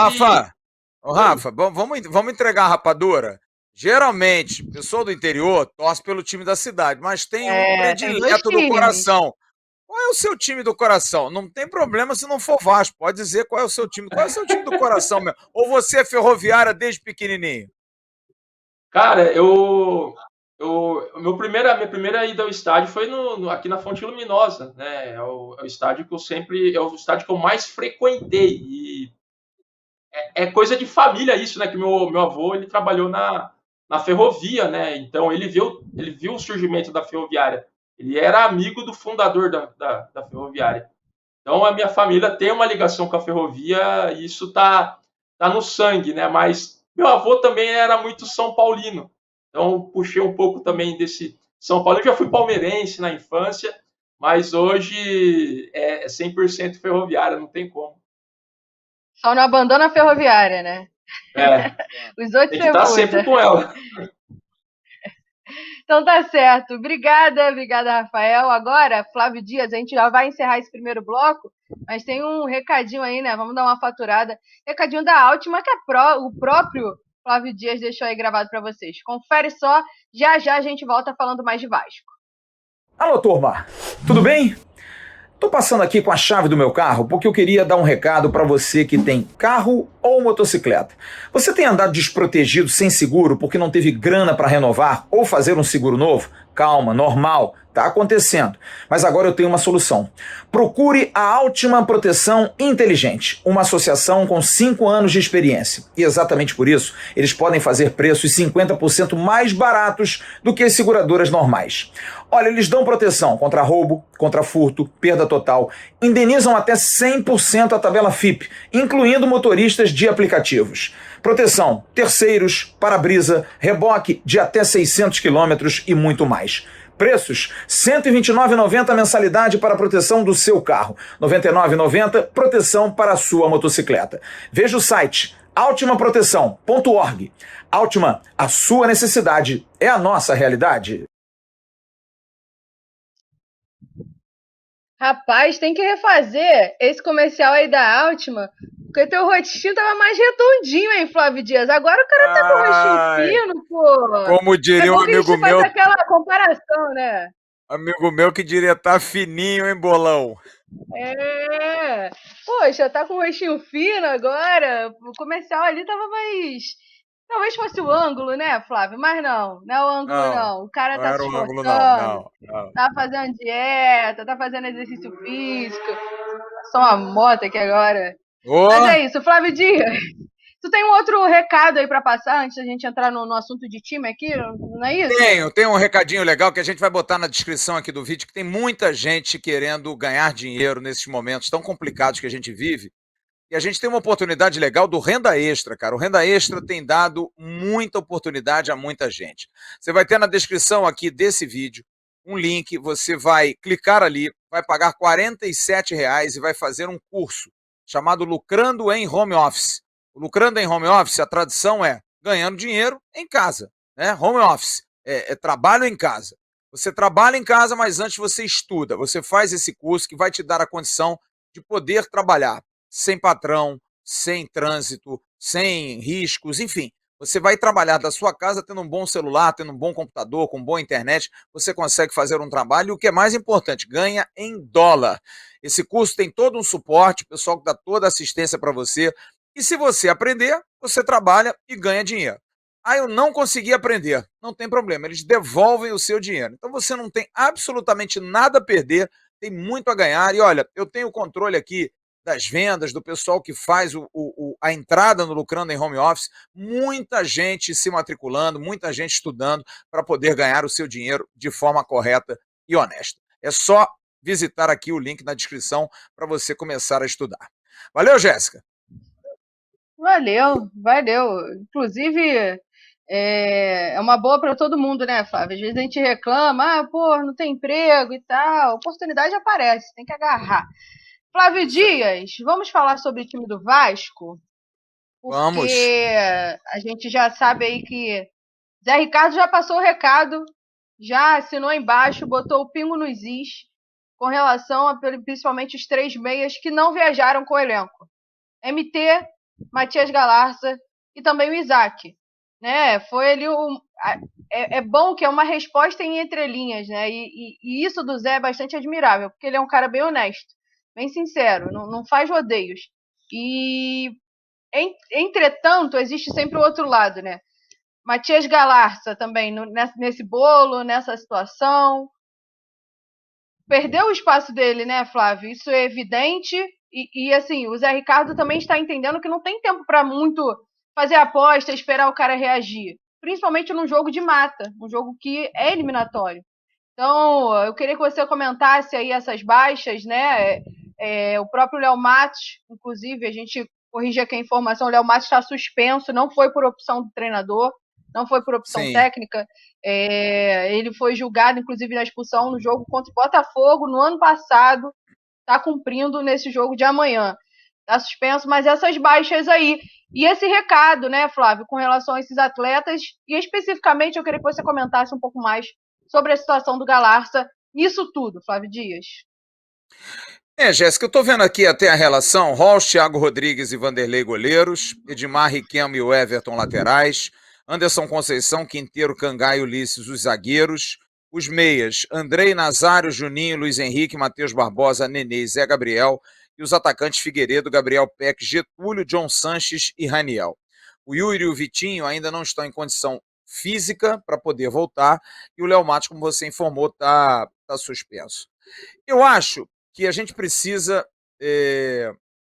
Rafa, vamos entregar a rapadura. Geralmente, o pessoal do interior torce pelo time da cidade, mas tem um predileto do coração. Qual é o seu time do coração? Não tem problema se não for Vasco, pode dizer qual é o seu time. Qual é o seu time do coração mesmo? Ou você é Ferroviária desde pequenininho? Cara, minha primeira ida ao estádio foi aqui na Fonte Luminosa, né? É o estádio o estádio que eu mais frequentei. E é coisa de família isso, né? Que meu avô ele trabalhou na ferrovia, né? Então ele viu o surgimento da Ferroviária. Ele era amigo do fundador da Ferroviária. Então a minha família tem uma ligação com a ferrovia e isso tá no sangue, né? Mas meu avô também era muito São Paulino. Então puxei um pouco também desse São Paulo. Eu já fui palmeirense na infância, mas hoje é 100% Ferroviária, não tem como. Só não abandona a Ferroviária, né? Os outros tem que estar sempre com ela. Então tá certo. Obrigada, Rafael. Agora, Flávio Dias, a gente já vai encerrar esse primeiro bloco, mas tem um recadinho aí, né? Vamos dar uma faturada. Recadinho da Altima, que o próprio Flávio Dias deixou aí gravado para vocês. Confere só, já a gente volta falando mais de Vasco. Alô, turma. Tudo bem? Tô passando aqui com a chave do meu carro porque eu queria dar um recado para você que tem carro ou motocicleta. Você tem andado desprotegido sem seguro porque não teve grana para renovar ou fazer um seguro novo? Calma, normal, tá acontecendo. Mas agora eu tenho uma solução. Procure a Altima Proteção Inteligente, uma associação com 5 anos de experiência. E exatamente por isso, eles podem fazer preços 50% mais baratos do que as seguradoras normais. Olha, eles dão proteção contra roubo, contra furto, perda total, indenizam até 100% a tabela FIP, incluindo motoristas de aplicativos. Proteção, terceiros, para-brisa, reboque de até 600 km e muito mais. Preços: R$ 129,90 mensalidade para a proteção do seu carro, R$ 99,90 proteção para a sua motocicleta. Veja o site altimaproteção.org. Altima, a sua necessidade é a nossa realidade. Rapaz, tem que refazer esse comercial aí da Altima, porque teu rostinho tava mais redondinho, hein, Flávio Dias? Agora o cara tá com o rostinho fino, pô. Como diria um bom que a amigo gente faz meu, aquela comparação, né? que diria tá fininho, hein, bolão? É. Poxa, tá com o rostinho fino agora. O comercial ali tava mais. Talvez fosse o ângulo, né, Flávio? Mas não é o ângulo, Não, não. O cara não tá era se o ângulo, não, esforçando, não. tá fazendo dieta, tá fazendo exercício físico. Só uma moto aqui agora. Mas Ô, é isso, Flávio Dias. Tu tem um outro recado aí pra passar antes da gente entrar no assunto de time aqui, não é isso? tenho um recadinho legal que a gente vai botar na descrição aqui do vídeo, que tem muita gente querendo ganhar dinheiro nesses momentos tão complicados que a gente vive. E a gente tem uma oportunidade legal do Renda Extra, cara. O Renda Extra tem dado muita oportunidade a muita gente. Você vai ter na descrição aqui desse vídeo um link, você vai clicar ali, vai pagar R$ 47 e vai fazer um curso chamado Lucrando em Home Office. O Lucrando em Home Office, a tradução é ganhando dinheiro em casa, né? Home Office, é trabalho em casa. Você trabalha em casa, mas antes você estuda. Você faz esse curso que vai te dar a condição de poder trabalhar sem patrão, sem trânsito, sem riscos, enfim. Você vai trabalhar da sua casa tendo um bom celular, tendo um bom computador, com boa internet, você consegue fazer um trabalho e o que é mais importante, ganha em dólar. Esse curso tem todo um suporte, o pessoal que dá toda a assistência para você. E se você aprender, você trabalha e ganha dinheiro. Ah, eu não consegui aprender. Não tem problema, eles devolvem o seu dinheiro. Então você não tem absolutamente nada a perder, tem muito a ganhar. E olha, eu tenho controle aqui das vendas, do pessoal que faz a entrada no Lucrando em Home Office, muita gente se matriculando, muita gente estudando para poder ganhar o seu dinheiro de forma correta e honesta. É só visitar aqui o link na descrição para você começar a estudar. Valeu, Jéssica! Valeu. Inclusive, é uma boa para todo mundo, né, Flávio? Às vezes a gente reclama, pô, não tem emprego e tal. A oportunidade aparece, tem que agarrar. Flávio Dias, vamos falar sobre o time do Vasco? Vamos! Porque a gente já sabe aí que Zé Ricardo já passou o recado, já assinou embaixo, botou o pingo nos is com relação a principalmente os 3 meias que não viajaram com o elenco. MT, Matias Galarza e também o Isaac. Né? Foi ali é bom que é uma resposta em entrelinhas, né? E isso do Zé é bastante admirável, porque ele é um cara bem honesto, bem sincero, não faz rodeios. E entretanto, existe sempre o outro lado, né? Matias Galarza também nesse bolo, nessa situação. Perdeu o espaço dele, né, Flávio? Isso é evidente. E assim, o Zé Ricardo também está entendendo que não tem tempo para muito fazer aposta, esperar o cara reagir. Principalmente num jogo de mata, um jogo que é eliminatório. Então, eu queria que você comentasse aí essas baixas, né? O próprio Léo Matos, inclusive, a gente corrige aqui a informação, o Léo Matos está suspenso, não foi por opção do treinador, não foi por opção Sim. técnica. Ele foi julgado, inclusive, na expulsão no jogo contra o Botafogo no ano passado, está cumprindo nesse jogo de amanhã. Está suspenso, mas essas baixas aí. E esse recado, né, Flávio, com relação a esses atletas, e especificamente eu queria que você comentasse um pouco mais sobre a situação do Galarza, nisso tudo, Flávio Dias. Jéssica, eu estou vendo aqui até a relação, Ross, Thiago Rodrigues e Vanderlei goleiros, Edmar, Riquelme e o Everton laterais, Anderson Conceição, Quinteiro, Cangai e Ulisses os zagueiros, os meias, Andrei, Nazário, Juninho, Luiz Henrique, Matheus Barbosa, Nenê e Zé Gabriel, e os atacantes Figueiredo, Gabriel Peck, Getúlio, John Sanches e Raniel. O Yuri e o Vitinho ainda não estão em condição física para poder voltar, e o Léo Matos, como você informou, está suspenso. Eu acho que a gente precisa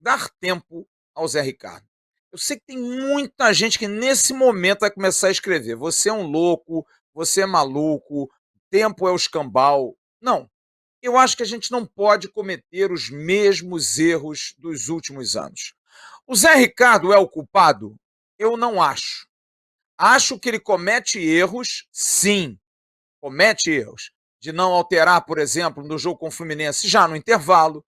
dar tempo ao Zé Ricardo. Eu sei que tem muita gente que nesse momento vai começar a escrever: você é um louco, você é maluco, tempo é o escambau. Não, eu acho que a gente não pode cometer os mesmos erros dos últimos anos. O Zé Ricardo é o culpado? Eu não acho. Acho que ele comete erros, sim, comete erros. de não alterar, por exemplo, no jogo com o Fluminense já no intervalo,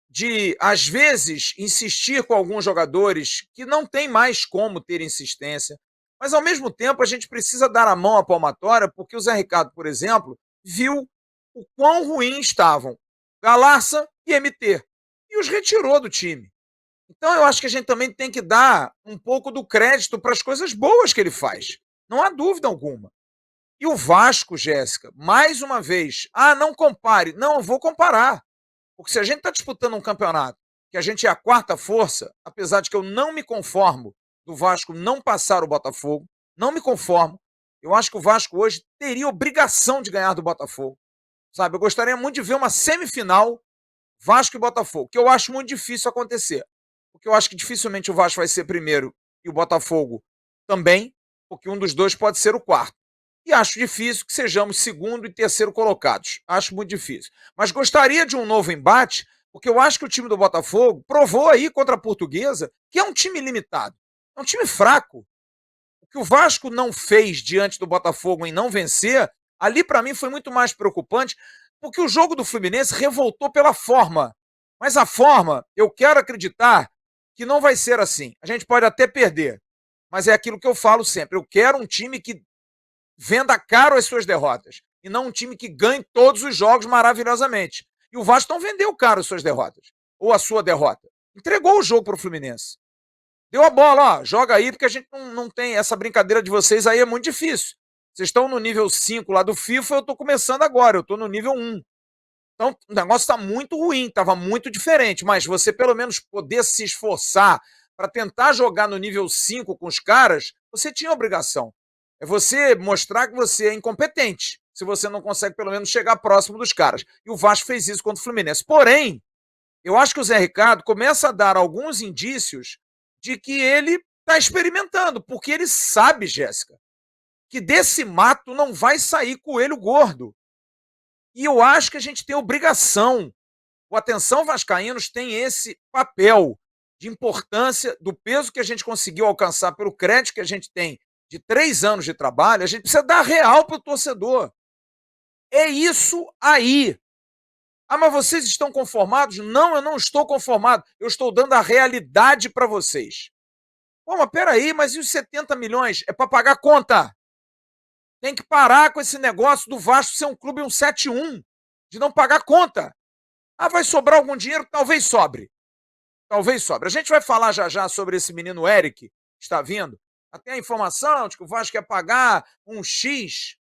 de, às vezes, insistir com alguns jogadores que não tem mais como ter insistência. Mas, ao mesmo tempo, a gente precisa dar a mão à palmatória, porque o Zé Ricardo, por exemplo, viu o quão ruim estavam Galarça e MT, e os retirou do time. Então, eu acho que a gente também tem que dar um pouco do crédito para as coisas boas que ele faz. Não há dúvida alguma. E o Vasco, Jéssica, mais uma vez, não compare. Não, eu vou comparar. Porque se a gente está disputando um campeonato, que a gente é a quarta força, apesar de que eu não me conformo do Vasco não passar o Botafogo, não me conformo. Eu acho que o Vasco hoje teria obrigação de ganhar do Botafogo. Sabe, eu gostaria muito de ver uma semifinal Vasco e Botafogo, que eu acho muito difícil acontecer. Porque eu acho que dificilmente o Vasco vai ser primeiro e o Botafogo também, porque um dos dois pode ser o quarto. E acho difícil que sejamos segundo e terceiro colocados. Acho muito difícil. Mas gostaria de um novo embate, porque eu acho que o time do Botafogo provou aí contra a Portuguesa que é um time limitado. É um time fraco. O que o Vasco não fez diante do Botafogo em não vencer, ali para mim foi muito mais preocupante, porque o jogo do Fluminense revoltou pela forma. Mas a forma, eu quero acreditar que não vai ser assim. A gente pode até perder, mas é aquilo que eu falo sempre. Eu quero um time que venda caro as suas derrotas, e não um time que ganhe todos os jogos maravilhosamente. E o Vasco não vendeu caro as suas derrotas, ou a sua derrota. Entregou o jogo para o Fluminense. Deu a bola, ó, joga aí, porque a gente não tem essa brincadeira de vocês aí, é muito difícil. Vocês estão no nível 5 lá do FIFA, eu estou começando agora, eu estou no nível 1. Então, o negócio está muito ruim, estava muito diferente, mas você pelo menos poder se esforçar para tentar jogar no nível 5 com os caras, você tinha obrigação. É você mostrar que você é incompetente, se você não consegue pelo menos chegar próximo dos caras. E o Vasco fez isso contra o Fluminense. Porém, eu acho que o Zé Ricardo começa a dar alguns indícios de que ele está experimentando, porque ele sabe, Jéssica, que desse mato não vai sair coelho gordo. E eu acho que a gente tem obrigação. O Atenção Vascaínos tem esse papel de importância do peso que a gente conseguiu alcançar pelo crédito que a gente tem de 3 anos de trabalho. A gente precisa dar real para o torcedor. É isso aí. Mas vocês estão conformados? Não, eu não estou conformado. Eu estou dando a realidade para vocês. Mas peraí, mas e os 70 milhões? É para pagar conta. Tem que parar com esse negócio do Vasco ser um clube 171, de não pagar conta. Vai sobrar algum dinheiro? Talvez sobre. Talvez sobre. A gente vai falar já já sobre esse menino Eric, que está vindo. Até a informação de que o Vasco quer pagar um X.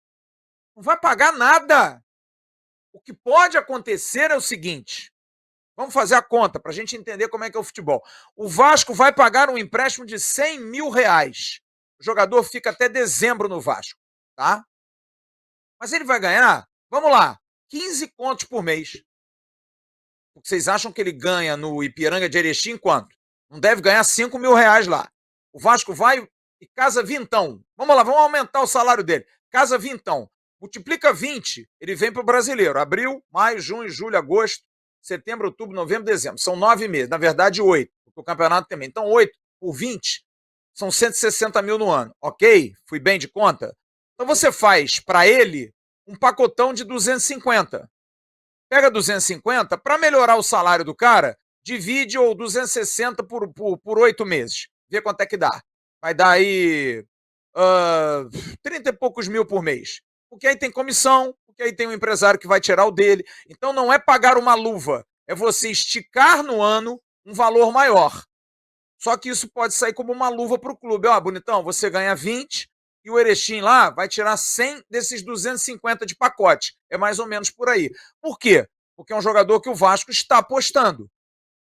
Não vai pagar nada. O que pode acontecer é o seguinte. Vamos fazer a conta para a gente entender como é que é o futebol. O Vasco vai pagar um empréstimo de 100 mil reais. O jogador fica até dezembro no Vasco, tá? Mas ele vai ganhar, vamos lá, 15 contos por mês. Vocês acham que ele ganha no Ipiranga de Erechim quanto? Não deve ganhar 5 mil reais lá. O Vasco vai e casa vintão. Vamos lá, vamos aumentar o salário dele. Casa vintão. Multiplica 20, ele vem para o Brasileiro. Abril, maio, junho, julho, agosto, setembro, outubro, novembro, dezembro. São 9 meses. Na verdade, 8, porque o campeonato também. Então, 8 por 20 são 160 mil no ano. Ok? Fui bem de conta? Então, você faz para ele um pacotão de 250. Pega 250, para melhorar o salário do cara, divide ou 260 por 8 meses. Vê quanto é que dá. Vai dar aí 30 e poucos mil por mês. Porque aí tem comissão, porque aí tem um empresário que vai tirar o dele. Então não é pagar uma luva, é você esticar no ano um valor maior. Só que isso pode sair como uma luva para o clube. Bonitão, você ganha 20 e o Erechim lá vai tirar 100 desses 250 de pacote. É mais ou menos por aí. Por quê? Porque é um jogador que o Vasco está apostando.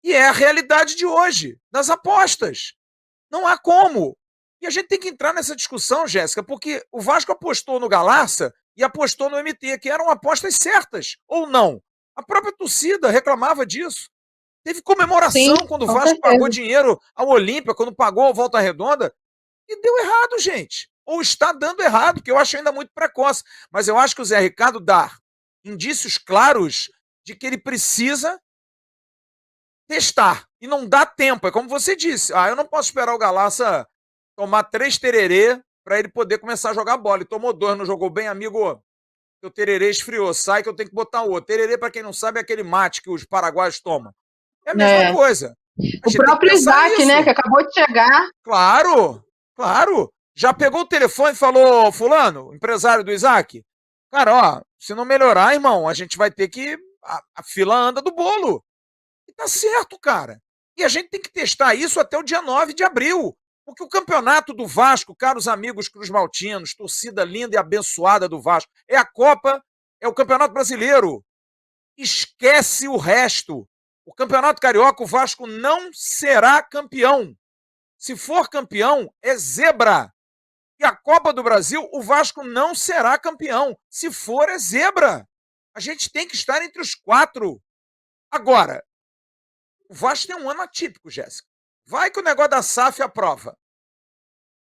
E é a realidade de hoje, das apostas. Não há como. E a gente tem que entrar nessa discussão, Jéssica, porque o Vasco apostou no Galarça e apostou no MT, que eram apostas certas, ou não. A própria torcida reclamava disso. Teve comemoração quando o Vasco pagou dinheiro ao Olímpia, quando pagou ao Volta Redonda, e deu errado, gente. Ou está dando errado, que eu acho ainda muito precoce. Mas eu acho que o Zé Ricardo dá indícios claros de que ele precisa testar. E não dá tempo. É como você disse. Eu não posso esperar o Galarça tomar 3 tererê para ele poder começar a jogar bola. Ele tomou 2, não jogou bem, amigo. que o tererê esfriou, sai que eu tenho que botar outro. Tererê, para quem não sabe, é aquele mate que os paraguaios tomam. É a mesma coisa. A O gente tem que próprio pensar Isaac, nisso. né, que acabou de chegar. Claro, claro. Já pegou o telefone e falou, fulano, empresário do Isaac, cara, ó, se não melhorar, irmão, a gente vai ter que... A fila anda do bolo. E tá certo, cara. E a gente tem que testar isso até o dia 9 de abril. Porque o campeonato do Vasco, caros amigos cruzmaltinos, torcida linda e abençoada do Vasco, é a Copa, é o Campeonato Brasileiro. Esquece o resto. O Campeonato Carioca, o Vasco não será campeão. Se for campeão, é zebra. E a Copa do Brasil, o Vasco não será campeão. Se for, é zebra. A gente tem que estar entre os 4. Agora, o Vasco tem um ano atípico, Jéssica. Vai que o negócio da SAF aprova.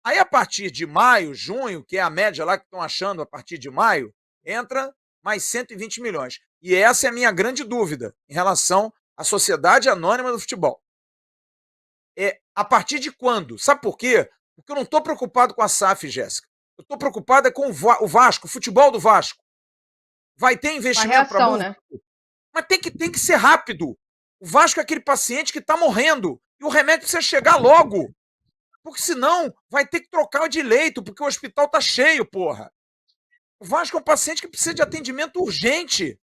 Aí, a partir de maio, junho, que é a média lá que estão achando, a partir de maio, entra mais 120 milhões. E essa é a minha grande dúvida em relação à Sociedade Anônima do Futebol. É a partir de quando? Sabe por quê? Porque eu não estou preocupado com a SAF, Jéssica. Eu estou preocupado com o Vasco, o futebol do Vasco. Vai ter investimento para música? Né? Mas tem que ser rápido. O Vasco é aquele paciente que está morrendo. E o remédio precisa chegar logo. Porque senão vai ter que trocar de leito, porque o hospital está cheio, porra. O Vasco é um paciente que precisa de atendimento urgente.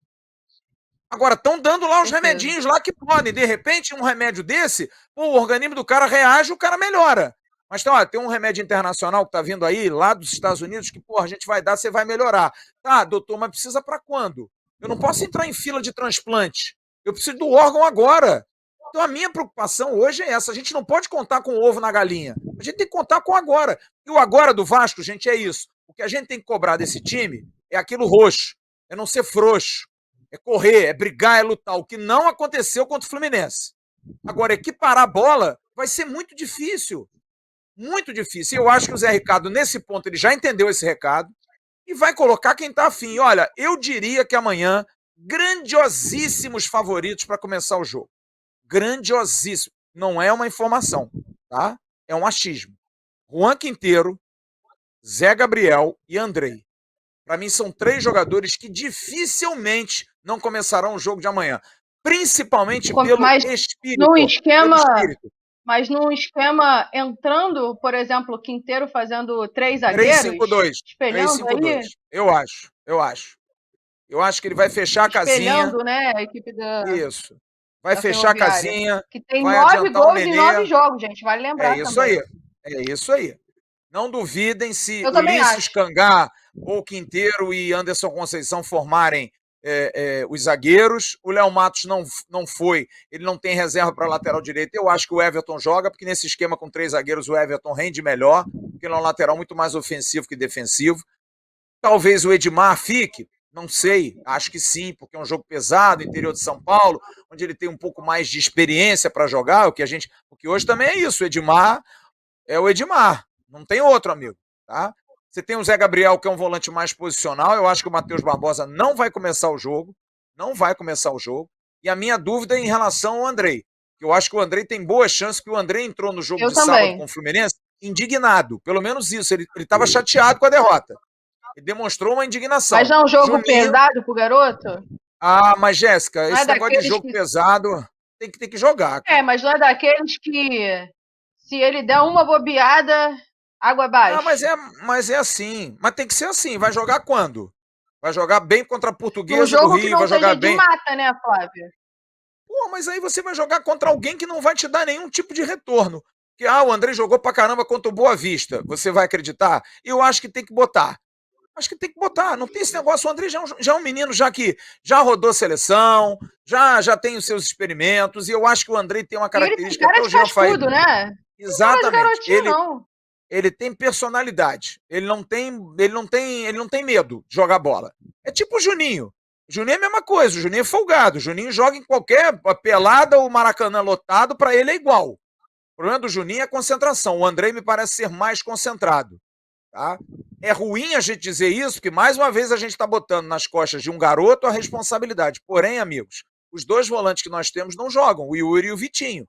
Agora, estão dando lá os remedinhos lá que podem. De repente, um remédio desse, o organismo do cara reage, o cara melhora. Mas tem um remédio internacional que está vindo aí, lá dos Estados Unidos, que, porra, a gente vai dar, você vai melhorar. Tá, doutor, mas precisa para quando? Eu não posso entrar em fila de transplante. Eu preciso do órgão agora. Então, a minha preocupação hoje é essa. A gente não pode contar com o ovo na galinha. A gente tem que contar com o agora. E o agora do Vasco, gente, é isso. O que a gente tem que cobrar desse time é aquilo roxo. É não ser frouxo. É correr, é brigar, é lutar. O que não aconteceu contra o Fluminense. Agora, equiparar a bola vai ser muito difícil. Muito difícil. E eu acho que o Zé Ricardo, nesse ponto, ele já entendeu esse recado e vai colocar quem tá afim. Olha, eu diria que amanhã, grandiosíssimos favoritos para começar o jogo. Grandiosíssimo. Não é uma informação, tá? É um achismo. Juan Quinteiro, Zé Gabriel e Andrei. Para mim, são 3 jogadores que dificilmente não começarão o jogo de amanhã. Principalmente pelo espírito. Num esquema, mas num esquema entrando, por exemplo, Quinteiro fazendo 3 zagueiros. 3-5-2. 3-5-2. Eu acho. Eu acho que ele vai fechar a casinha. Espelhando, né, a equipe da... Isso. Vai fechar a casinha. Que tem 9 gols em 9 jogos, gente. Vale lembrar também. Também. É isso aí. Não duvidem se Ulisses Cangá ou Quinteiro e Anderson Conceição formarem os zagueiros. O Léo Matos não foi, ele não tem reserva para lateral direito. Eu acho que o Everton joga, porque nesse esquema com 3 zagueiros o Everton rende melhor, porque ele é um lateral muito mais ofensivo que defensivo. Talvez o Edmar fique, não sei, acho que sim, porque é um jogo pesado, interior de São Paulo, onde ele tem um pouco mais de experiência para jogar, porque hoje também é isso, o Edmar é o Edmar, não tem outro, amigo, tá? Você tem o Zé Gabriel, que é um volante mais posicional, eu acho que o Matheus Barbosa não vai começar o jogo, e a minha dúvida é em relação ao Andrei, que eu acho que o Andrei tem boa chance, que o Andrei entrou no jogo sábado com o Fluminense indignado, pelo menos isso, ele estava chateado com a derrota. Ele demonstrou uma indignação. Mas não é um jogo pesado pro garoto? Ah, mas Jéssica, esse negócio de jogo pesado tem que jogar. Cara. Mas não é daqueles que se ele der uma bobeada, água abaixo. Mas é assim. Mas tem que ser assim. Vai jogar quando? Vai jogar bem contra a Portuguesa do Rio, que não vai jogar bem. De mata, né, Flávio? Pô, mas aí você vai jogar contra alguém que não vai te dar nenhum tipo de retorno. Que o Andrei jogou pra caramba contra o Boa Vista. Você vai acreditar? Eu acho que tem que botar. Não tem esse negócio. O Andrei já é um menino que já rodou seleção, já tem os seus experimentos, e eu acho que o Andrei tem uma característica que o Jean faz. Né? Exatamente. Ele tem personalidade. Ele não tem medo de jogar bola. É tipo o Juninho. O Juninho é a mesma coisa. O Juninho é folgado. O Juninho joga em qualquer pelada ou Maracanã lotado, para ele é igual. O problema do Juninho é a concentração. O Andrei me parece ser mais concentrado. Tá? É ruim a gente dizer isso, porque mais uma vez a gente está botando nas costas de um garoto a responsabilidade. Porém, amigos, os 2 volantes que nós temos não jogam, o Yuri e o Vitinho.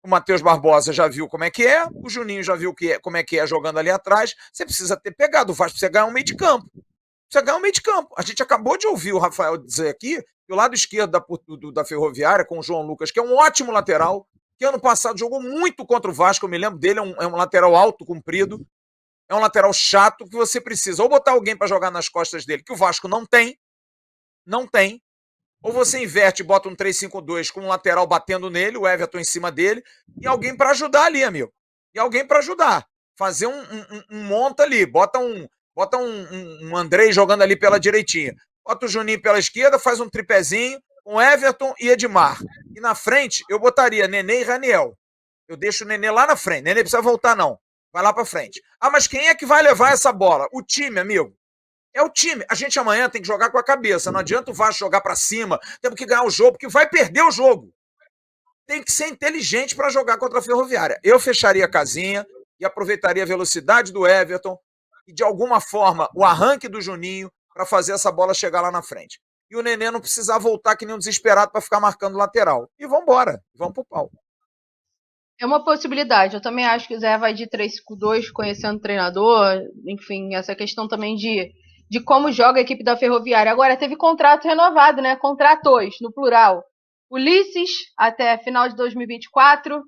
O Matheus Barbosa já viu como é que é, o Juninho já viu como é que é jogando ali atrás. Você precisa ter pegado, o Vasco precisa ganhar um meio de campo. precisa ganhar o meio de campo. A gente acabou de ouvir o Rafael dizer aqui que o lado esquerdo da Ferroviária, com o João Lucas, que é um ótimo lateral, que ano passado jogou muito contra o Vasco, eu me lembro dele, é um lateral alto, comprido, é um lateral chato, que você precisa ou botar alguém para jogar nas costas dele, que o Vasco não tem, ou você inverte e bota um 3-5-2 com um lateral batendo nele, o Everton em cima dele, e alguém para ajudar ali, amigo. E alguém para ajudar. Fazer um monta ali, bota um Andrei jogando ali pela direitinha. Bota o Juninho pela esquerda, faz um tripézinho com Everton e Edmar. E na frente eu botaria Nenê e Raniel. Eu deixo o Nenê lá na frente. Nenê precisa voltar, não. Vai lá para frente. Ah, mas quem é que vai levar essa bola? O time, amigo. É o time. A gente amanhã tem que jogar com a cabeça. Não adianta o Vasco jogar para cima. Temos que ganhar o jogo, porque vai perder o jogo. Tem que ser inteligente para jogar contra a Ferroviária. Eu fecharia a casinha e aproveitaria a velocidade do Everton e, de alguma forma, o arranque do Juninho para fazer essa bola chegar lá na frente. E o Nenê não precisar voltar que nem um desesperado para ficar marcando lateral. E vamos embora. Vamos pro pau. É uma possibilidade. Eu também acho que o Zé vai de 3-5-2, conhecendo o treinador. Enfim, essa questão também de como joga a equipe da Ferroviária. Agora, teve contrato renovado, né? Contratos, no plural. Ulisses, até final de 2024.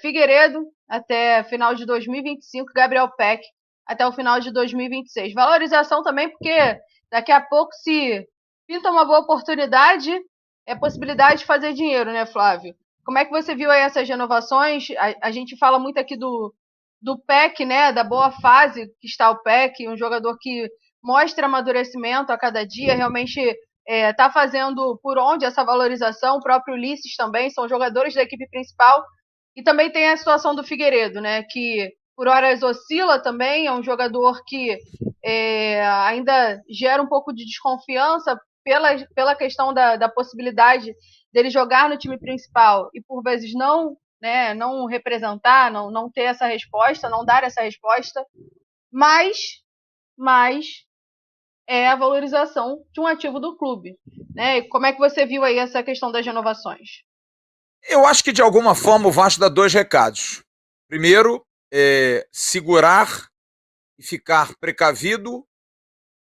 Figueiredo, até final de 2025. Gabriel Peck, até o final de 2026. Valorização também, porque daqui a pouco, se pinta uma boa oportunidade, é possibilidade de fazer dinheiro, né, Flávio? Como é que você viu aí essas renovações? A gente fala muito aqui do Peck, né? Da boa fase que está o Peck, um jogador que mostra amadurecimento a cada dia, realmente está fazendo por onde essa valorização. O próprio Ulisses também, são jogadores da equipe principal. E também tem a situação do Figueiredo, né? Que por horas oscila também, é um jogador que ainda gera um pouco de desconfiança pela questão da possibilidade dele jogar no time principal e por vezes não representar, não ter essa resposta, não dar essa resposta, mas é a valorização de um ativo do clube, né? E como é que você viu aí essa questão das renovações? Eu acho que de alguma forma o Vasco dá dois recados. Primeiro, segurar e ficar precavido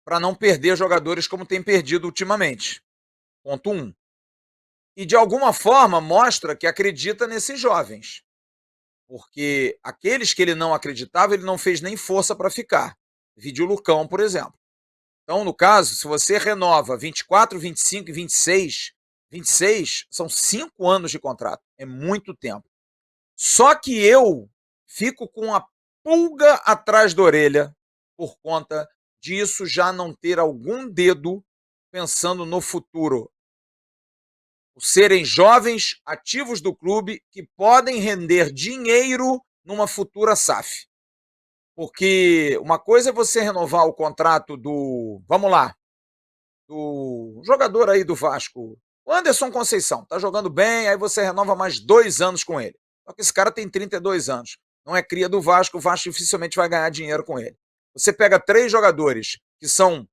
para não perder jogadores como tem perdido ultimamente. Ponto 1. E de alguma forma mostra que acredita nesses jovens. Porque aqueles que ele não acreditava, ele não fez nem força para ficar. Vídeo Lucão, por exemplo. Então, no caso, se você renova 24, 25 e 26, são 5 anos de contrato. É muito tempo. Só que eu fico com a pulga atrás da orelha por conta disso já não ter algum dedo pensando no futuro. Serem jovens ativos do clube que podem render dinheiro numa futura SAF. Porque uma coisa é você renovar o contrato vamos lá, do jogador aí do Vasco, o Anderson Conceição, tá jogando bem, aí você renova mais 2 anos com ele. Só que esse cara tem 32 anos, não é cria do Vasco, o Vasco dificilmente vai ganhar dinheiro com ele. Você pega 3 jogadores que são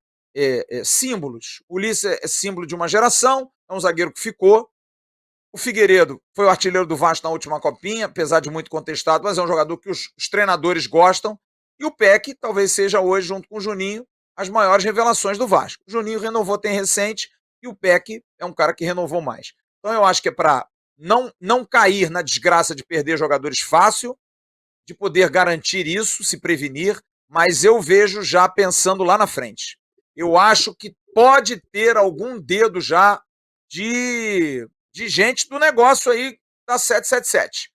símbolos. O Ulisses é símbolo de uma geração, é um zagueiro que ficou. O Figueiredo foi o artilheiro do Vasco na última copinha, apesar de muito contestado, mas é um jogador que os treinadores gostam. E o Peck talvez seja hoje, junto com o Juninho, as maiores revelações do Vasco. O Juninho renovou tem recente e o Peck é um cara que renovou mais. Então eu acho que é para não cair na desgraça de perder jogadores fácil, de poder garantir isso, se prevenir, mas eu vejo já pensando lá na frente. Eu acho que pode ter algum dedo já de gente do negócio aí da 777.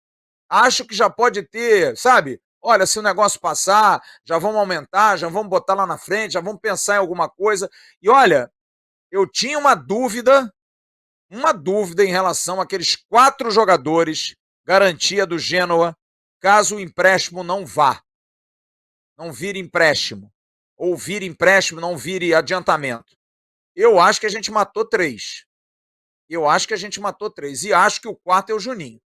Acho que já pode ter, sabe? Olha, se o negócio passar, já vamos aumentar, já vamos botar lá na frente, já vamos pensar em alguma coisa. E olha, eu tinha uma dúvida em relação àqueles 4 jogadores, garantia do Genoa, caso o empréstimo não vá. Não vire empréstimo. Ou vire empréstimo, não vire adiantamento. Eu acho que a gente matou 3. E acho que o 4 é o Juninho.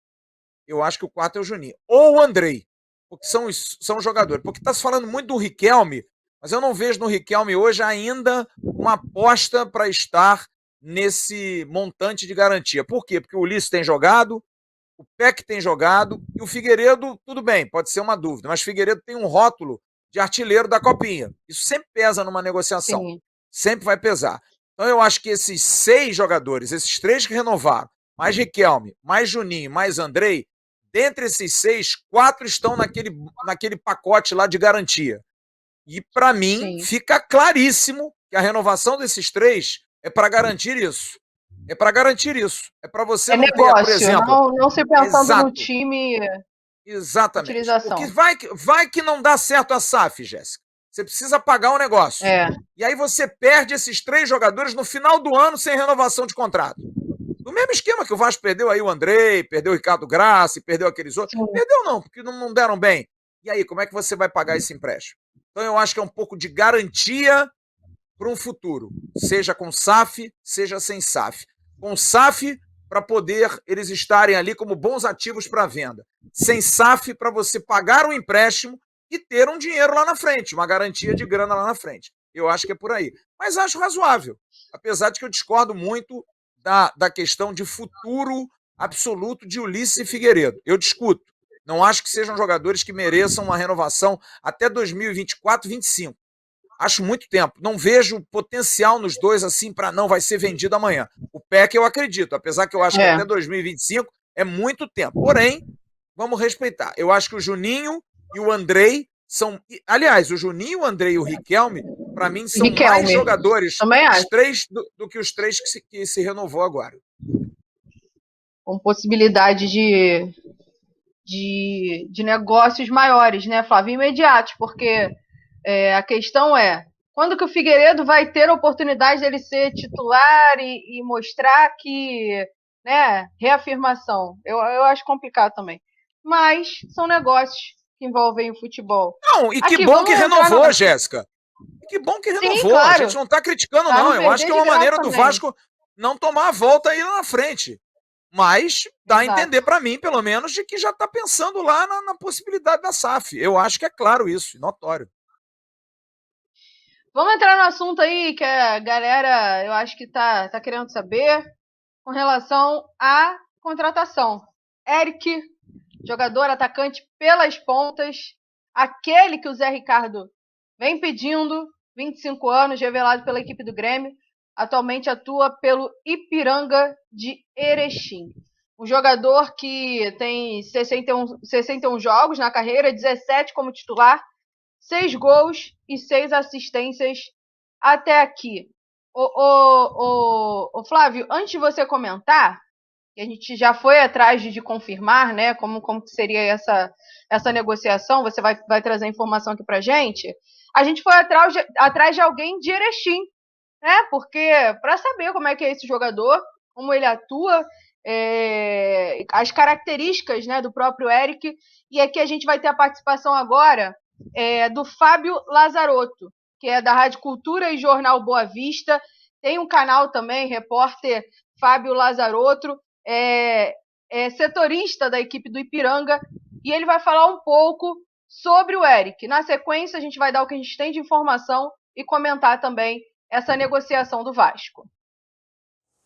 Ou o Andrei. Porque são jogadores. Porque está se falando muito do Riquelme, mas eu não vejo no Riquelme hoje ainda uma aposta para estar nesse montante de garantia. Por quê? Porque o Ulisses tem jogado, o Peck tem jogado, e o Figueiredo, tudo bem, pode ser uma dúvida, mas o Figueiredo tem um rótulo de artilheiro da Copinha. Isso sempre pesa numa negociação. Sim. Sempre vai pesar. Então eu acho que esses 6 jogadores, esses 3 que renovaram, mais Riquelme, mais Juninho, mais Andrei, dentre esses 6, 4 estão naquele pacote lá de garantia. E para mim fica claríssimo que a renovação desses 3 é para garantir isso. É para garantir isso. É para você não negócio, ter, por exemplo... não se pensando no time... Exatamente. Utilização. Porque vai que não dá certo a SAF, Jéssica. Você precisa pagar um negócio. E aí você perde esses 3 jogadores no final do ano sem renovação de contrato. Do mesmo esquema que o Vasco perdeu aí o Andrei, perdeu o Ricardo Graça, perdeu aqueles outros. Sim. Perdeu não, porque não deram bem. E aí, como é que você vai pagar esse empréstimo? Então eu acho que é um pouco de garantia para um futuro. Seja com SAF, seja sem SAF. Com SAF, para poder eles estarem ali como bons ativos para venda. Sem SAF, para você pagar o empréstimo e ter um dinheiro lá na frente, uma garantia de grana lá na frente. Eu acho que é por aí. Mas acho razoável, apesar de que eu discordo muito da questão de futuro absoluto de Ulisses e Figueiredo. Eu discuto. Não acho que sejam jogadores que mereçam uma renovação até 2024, 2025. Acho muito tempo. Não vejo potencial nos dois assim para não vai ser vendido amanhã. O Peck eu acredito, apesar que eu acho que até 2025 é muito tempo. Porém, vamos respeitar. Eu acho que o Juninho e o Andrei são... Aliás, o Juninho, o Andrei e o Riquelme, para mim, são mais jogadores os 3 do que os 3 que se renovou agora. Com possibilidade de negócios maiores, né, Flávio? Imediatos, porque a questão é, quando que o Figueiredo vai ter a oportunidade dele ser titular e mostrar que, né, reafirmação? Eu acho complicado também. Mas são negócios que envolvem o futebol. Não, e que bom que renovou, Jéssica. Que bom que renovou. Sim, claro. A gente não está criticando, não. Eu acho que é uma maneira do Vasco não tomar a volta aí lá na frente. Mas dá a entender para mim, pelo menos, de que já está pensando lá na possibilidade da SAF. Eu acho que é claro isso, notório. Vamos entrar no assunto aí que a galera, eu acho que tá querendo saber, com relação à contratação. Eric, jogador atacante pelas pontas, aquele que o Zé Ricardo vem pedindo, 25 anos, revelado pela equipe do Grêmio, atualmente atua pelo Ipiranga de Erechim. Um jogador que tem 61 jogos na carreira, 17 como titular, 6 gols e 6 assistências até aqui. Ô Flávio, antes de você comentar, que a gente já foi atrás de confirmar, né, como que seria essa negociação, você vai trazer informação aqui pra gente. A gente foi atrás de alguém de Erechim, né, porque para saber como é que é esse jogador, como ele atua, as características, né, do próprio Eric, e aqui a gente vai ter a participação agora do Fábio Lazarotto, que é da Rádio Cultura e Jornal Boa Vista, tem um canal também, repórter Fábio Lazarotto, setorista da equipe do Ipiranga, e ele vai falar um pouco sobre o Eric. Na sequência, a gente vai dar o que a gente tem de informação e comentar também essa negociação do Vasco.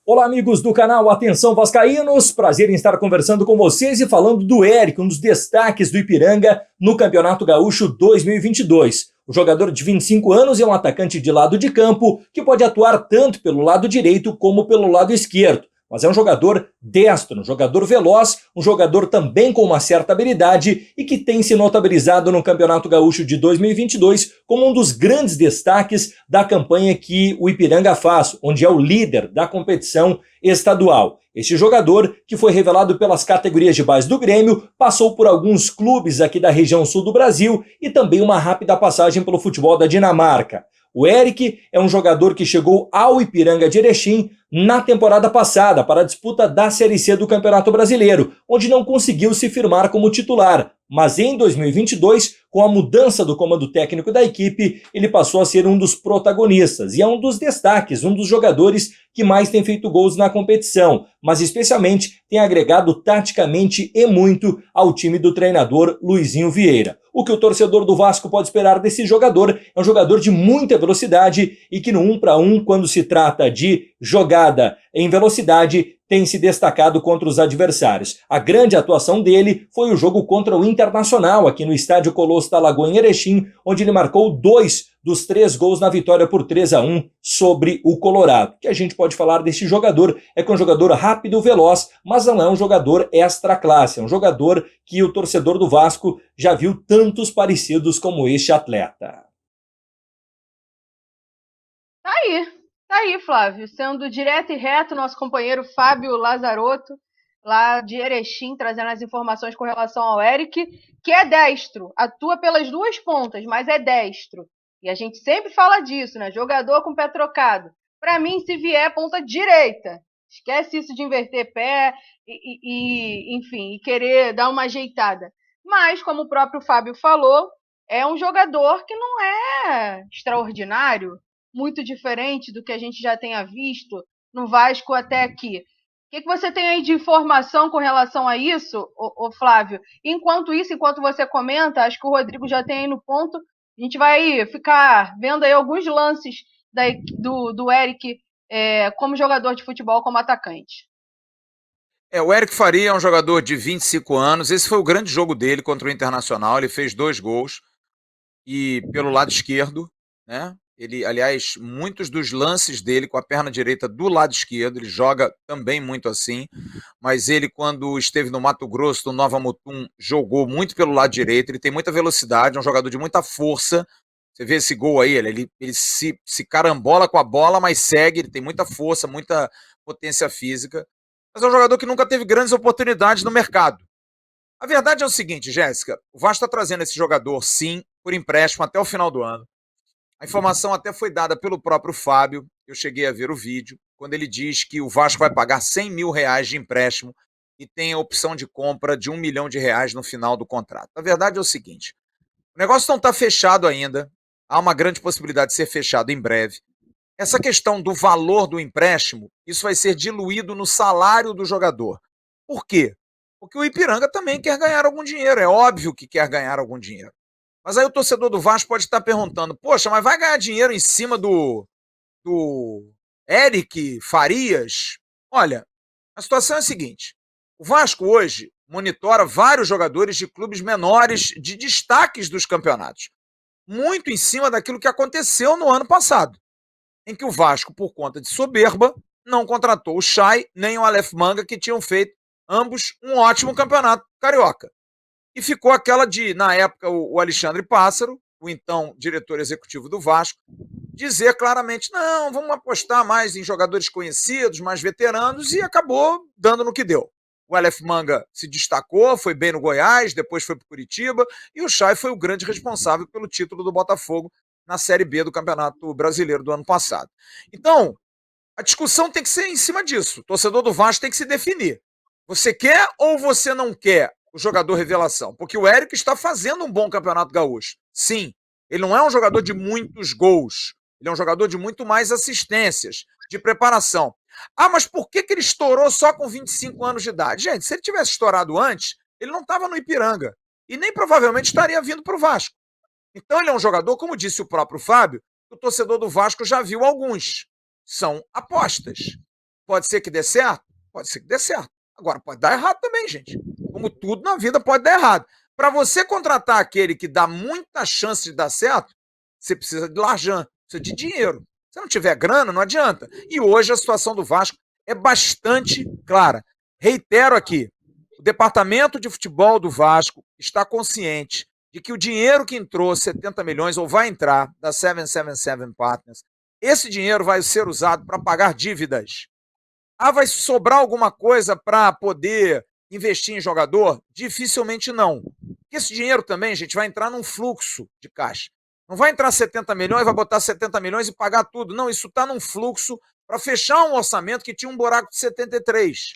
Olá, amigos do canal Atenção Vascaínos, prazer em estar conversando com vocês e falando do Eric, um dos destaques do Ipiranga no Campeonato Gaúcho 2022. O jogador de 25 anos é um atacante de lado de campo que pode atuar tanto pelo lado direito como pelo lado esquerdo. Mas é um jogador destro, um jogador veloz, um jogador também com uma certa habilidade e que tem se notabilizado no Campeonato Gaúcho de 2022 como um dos grandes destaques da campanha que o Ipiranga faz, onde é o líder da competição estadual. Este jogador, que foi revelado pelas categorias de base do Grêmio, passou por alguns clubes aqui da região sul do Brasil e também uma rápida passagem pelo futebol da Dinamarca. O Eric é um jogador que chegou ao Ipiranga de Erechim na temporada passada para a disputa da Série C do Campeonato Brasileiro, onde não conseguiu se firmar como titular. Mas em 2022, com a mudança do comando técnico da equipe, ele passou a ser um dos protagonistas e é um dos destaques, um dos jogadores que mais tem feito gols na competição, mas especialmente tem agregado taticamente e muito ao time do treinador Luizinho Vieira. O que o torcedor do Vasco pode esperar desse jogador é um jogador de muita velocidade e que no 1 para 1, quando se trata de jogada em velocidade, tem se destacado contra os adversários. A grande atuação dele foi o jogo contra o Internacional, aqui no estádio Colosso da Lagoa, em Erechim, onde ele marcou 2 dos 3 gols na vitória por 3-1 sobre o Colorado. O que a gente pode falar desse jogador é que é um jogador rápido, veloz, mas não é um jogador extra classe, é um jogador que o torcedor do Vasco já viu tantos parecidos como este atleta. Tá aí, Flávio, sendo direto e reto, nosso companheiro Fábio Lazarotto, lá de Erechim, trazendo as informações com relação ao Eric, que é destro, atua pelas 2 pontas, mas é destro. E a gente sempre fala disso, né? Jogador com pé trocado. Para mim, se vier ponta direita, esquece isso de inverter pé enfim, e querer dar uma ajeitada. Mas, como o próprio Fábio falou, é um jogador que não é extraordinário, muito diferente do que a gente já tenha visto no Vasco até aqui. O que você tem aí de informação com relação a isso, ô Flávio? Enquanto você comenta, acho que o Rodrigo já tem aí no ponto, a gente vai ficar vendo aí alguns lances do Eric como jogador de futebol, como atacante. O Eric Faria é um jogador de 25 anos, esse foi o grande jogo dele contra o Internacional, ele fez 2 gols, e pelo lado esquerdo, né? Ele, aliás, muitos dos lances dele com a perna direita do lado esquerdo, ele joga também muito assim, mas ele, quando esteve no Mato Grosso, no Nova Mutum, jogou muito pelo lado direito, ele tem muita velocidade, é um jogador de muita força. Você vê esse gol aí, ele se carambola com a bola, mas segue, ele tem muita força, muita potência física, mas é um jogador que nunca teve grandes oportunidades no mercado. A verdade é o seguinte, Jéssica, o Vasco está trazendo esse jogador, sim, por empréstimo até o final do ano. A informação até foi dada pelo próprio Fábio, eu cheguei a ver o vídeo, quando ele diz que o Vasco vai pagar 100 mil reais de empréstimo e tem a opção de compra de R$1 milhão no final do contrato. A verdade é o seguinte, o negócio não está fechado ainda, há uma grande possibilidade de ser fechado em breve. Essa questão do valor do empréstimo, isso vai ser diluído no salário do jogador. Por quê? Porque o Ipiranga também quer ganhar algum dinheiro, é óbvio que quer ganhar algum dinheiro. Mas aí o torcedor do Vasco pode estar perguntando, poxa, mas vai ganhar dinheiro em cima do Eric Farias? Olha, a situação é a seguinte, o Vasco hoje monitora vários jogadores de clubes menores de destaques dos campeonatos, muito em cima daquilo que aconteceu no ano passado, em que o Vasco, por conta de soberba, não contratou o Chay nem o Aleph Manga, que tinham feito ambos um ótimo campeonato carioca. E ficou aquela de, na época, o Alexandre Pássaro, o então diretor executivo do Vasco, dizer claramente, não, vamos apostar mais em jogadores conhecidos, mais veteranos, e acabou dando no que deu. O Aleph Manga se destacou, foi bem no Goiás, depois foi para o Curitiba, e o Chay foi o grande responsável pelo título do Botafogo na Série B do Campeonato Brasileiro do ano passado. Então, a discussão tem que ser em cima disso. O torcedor do Vasco tem que se definir. Você quer ou você não quer o jogador revelação? Porque o Eric está fazendo um bom Campeonato Gaúcho. Sim, ele não é um jogador de muitos gols. Ele é um jogador de muito mais assistências, de preparação. Ah, mas por que ele estourou só com 25 anos de idade? Gente, se ele tivesse estourado antes, ele não estava no Ipiranga. E nem provavelmente estaria vindo para o Vasco. Então ele é um jogador, como disse o próprio Fábio, que o torcedor do Vasco já viu alguns. São apostas. Pode ser que dê certo? Pode ser que dê certo. Agora, pode dar errado também, gente. Como tudo na vida pode dar errado. Para você contratar aquele que dá muita chance de dar certo, você precisa de largã, precisa de dinheiro. Se não tiver grana, não adianta. E hoje a situação do Vasco é bastante clara. Reitero aqui, o departamento de futebol do Vasco está consciente de que o dinheiro que entrou, 70 milhões, ou vai entrar, da 777 Partners, esse dinheiro vai ser usado para pagar dívidas. Ah, vai sobrar alguma coisa para poder investir em jogador? Dificilmente não. Porque esse dinheiro também, gente, vai entrar num fluxo de caixa. Não vai entrar 70 milhões, vai botar 70 milhões e pagar tudo. Não, isso está num fluxo para fechar um orçamento que tinha um buraco de 73.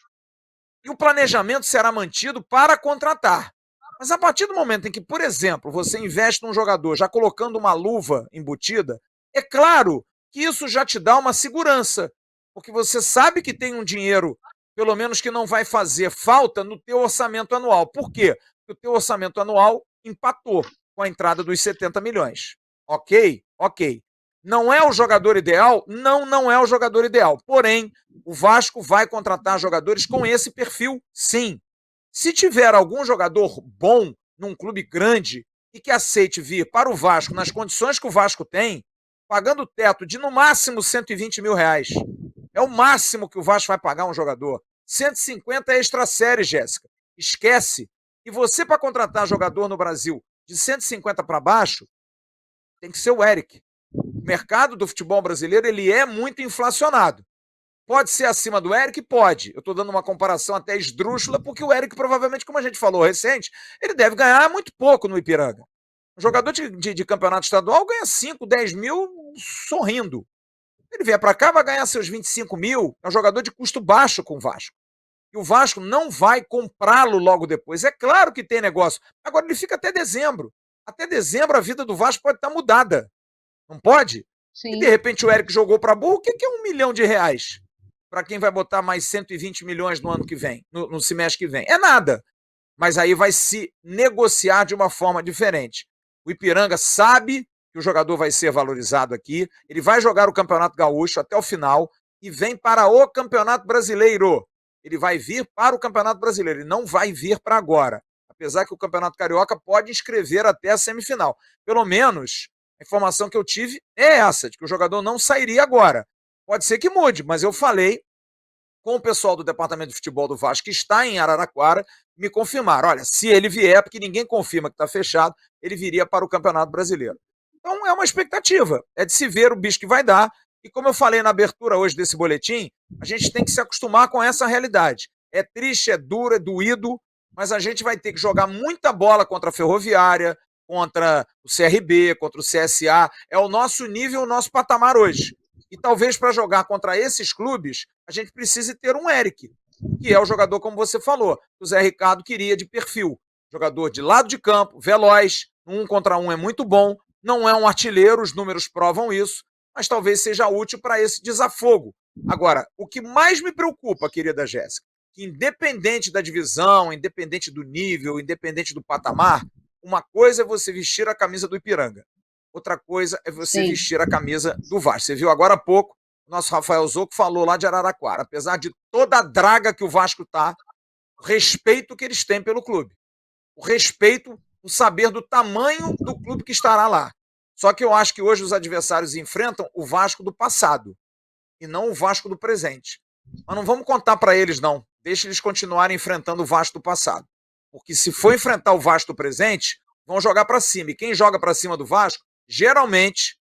E o planejamento será mantido para contratar. Mas a partir do momento em que, por exemplo, você investe num jogador já colocando uma luva embutida, é claro que isso já te dá uma segurança, porque você sabe que tem um dinheiro, pelo menos que não vai fazer falta no teu orçamento anual. Por quê? Porque o teu orçamento anual empatou com a entrada dos 70 milhões. Ok? Ok. Não é o jogador ideal? Não, não é o jogador ideal. Porém, o Vasco vai contratar jogadores com esse perfil, sim. Se tiver algum jogador bom num clube grande e que aceite vir para o Vasco nas condições que o Vasco tem, pagando o teto de no máximo 120 mil reais. É o máximo que o Vasco vai pagar um jogador. 150 é extra série, Jéssica. Esquece. E você, para contratar jogador no Brasil de 150 para baixo, tem que ser o Eric. O mercado do futebol brasileiro ele é muito inflacionado. Pode ser acima do Eric? Pode. Eu estou dando uma comparação até esdrúxula, porque o Eric, provavelmente, como a gente falou recente, ele deve ganhar muito pouco no Ipiranga. Um jogador de campeonato estadual ganha 5, 10 mil sorrindo. Ele vier para cá, vai ganhar seus 25 mil. É um jogador de custo baixo com o Vasco. E o Vasco não vai comprá-lo logo depois. É claro que tem negócio. Agora ele fica até dezembro. Até dezembro a vida do Vasco pode estar mudada. Não pode? Sim. E de repente o Eric jogou para burro. O que é 1 milhão de reais? Para quem vai botar mais 120 milhões no ano que vem, no semestre que vem. É nada. Mas aí vai se negociar de uma forma diferente. O Ipiranga sabe que o jogador vai ser valorizado aqui, ele vai jogar o Campeonato Gaúcho até o final e vem para o Campeonato Brasileiro. Ele vai vir para o Campeonato Brasileiro, ele não vai vir para agora. Apesar que o Campeonato Carioca pode inscrever até a semifinal. Pelo menos, a informação que eu tive é essa, de que o jogador não sairia agora. Pode ser que mude, mas eu falei com o pessoal do Departamento de Futebol do Vasco, que está em Araraquara, me confirmaram. Olha, se ele vier, porque ninguém confirma que está fechado, ele viria para o Campeonato Brasileiro. Então é uma expectativa, é de se ver o bicho que vai dar. E como eu falei na abertura hoje desse boletim, a gente tem que se acostumar com essa realidade. É triste, é duro, é doído, mas a gente vai ter que jogar muita bola contra a Ferroviária, contra o CRB, contra o CSA. É o nosso nível, o nosso patamar hoje. E talvez para jogar contra esses clubes, a gente precise ter um Eric, que é o jogador, como você falou, que o Zé Ricardo queria de perfil. Jogador de lado de campo, veloz, 1 contra 1 é muito bom, não é um artilheiro, os números provam isso, mas talvez seja útil para esse desafogo. Agora, o que mais me preocupa, querida Jéssica, que independente da divisão, independente do nível, independente do patamar, uma coisa é você vestir a camisa do Ipiranga. Outra coisa é você vestir a camisa do Vasco. Você viu agora há pouco, o nosso Rafael Zocco falou lá de Araraquara. Apesar de toda a draga que o Vasco está, o respeito que eles têm pelo clube. O respeito, o saber do tamanho do clube que estará lá. Só que eu acho que hoje os adversários enfrentam o Vasco do passado e não o Vasco do presente. Mas não vamos contar para eles, não. Deixa eles continuarem enfrentando o Vasco do passado. Porque se for enfrentar o Vasco do presente, vão jogar para cima. E quem joga para cima do Vasco, geralmente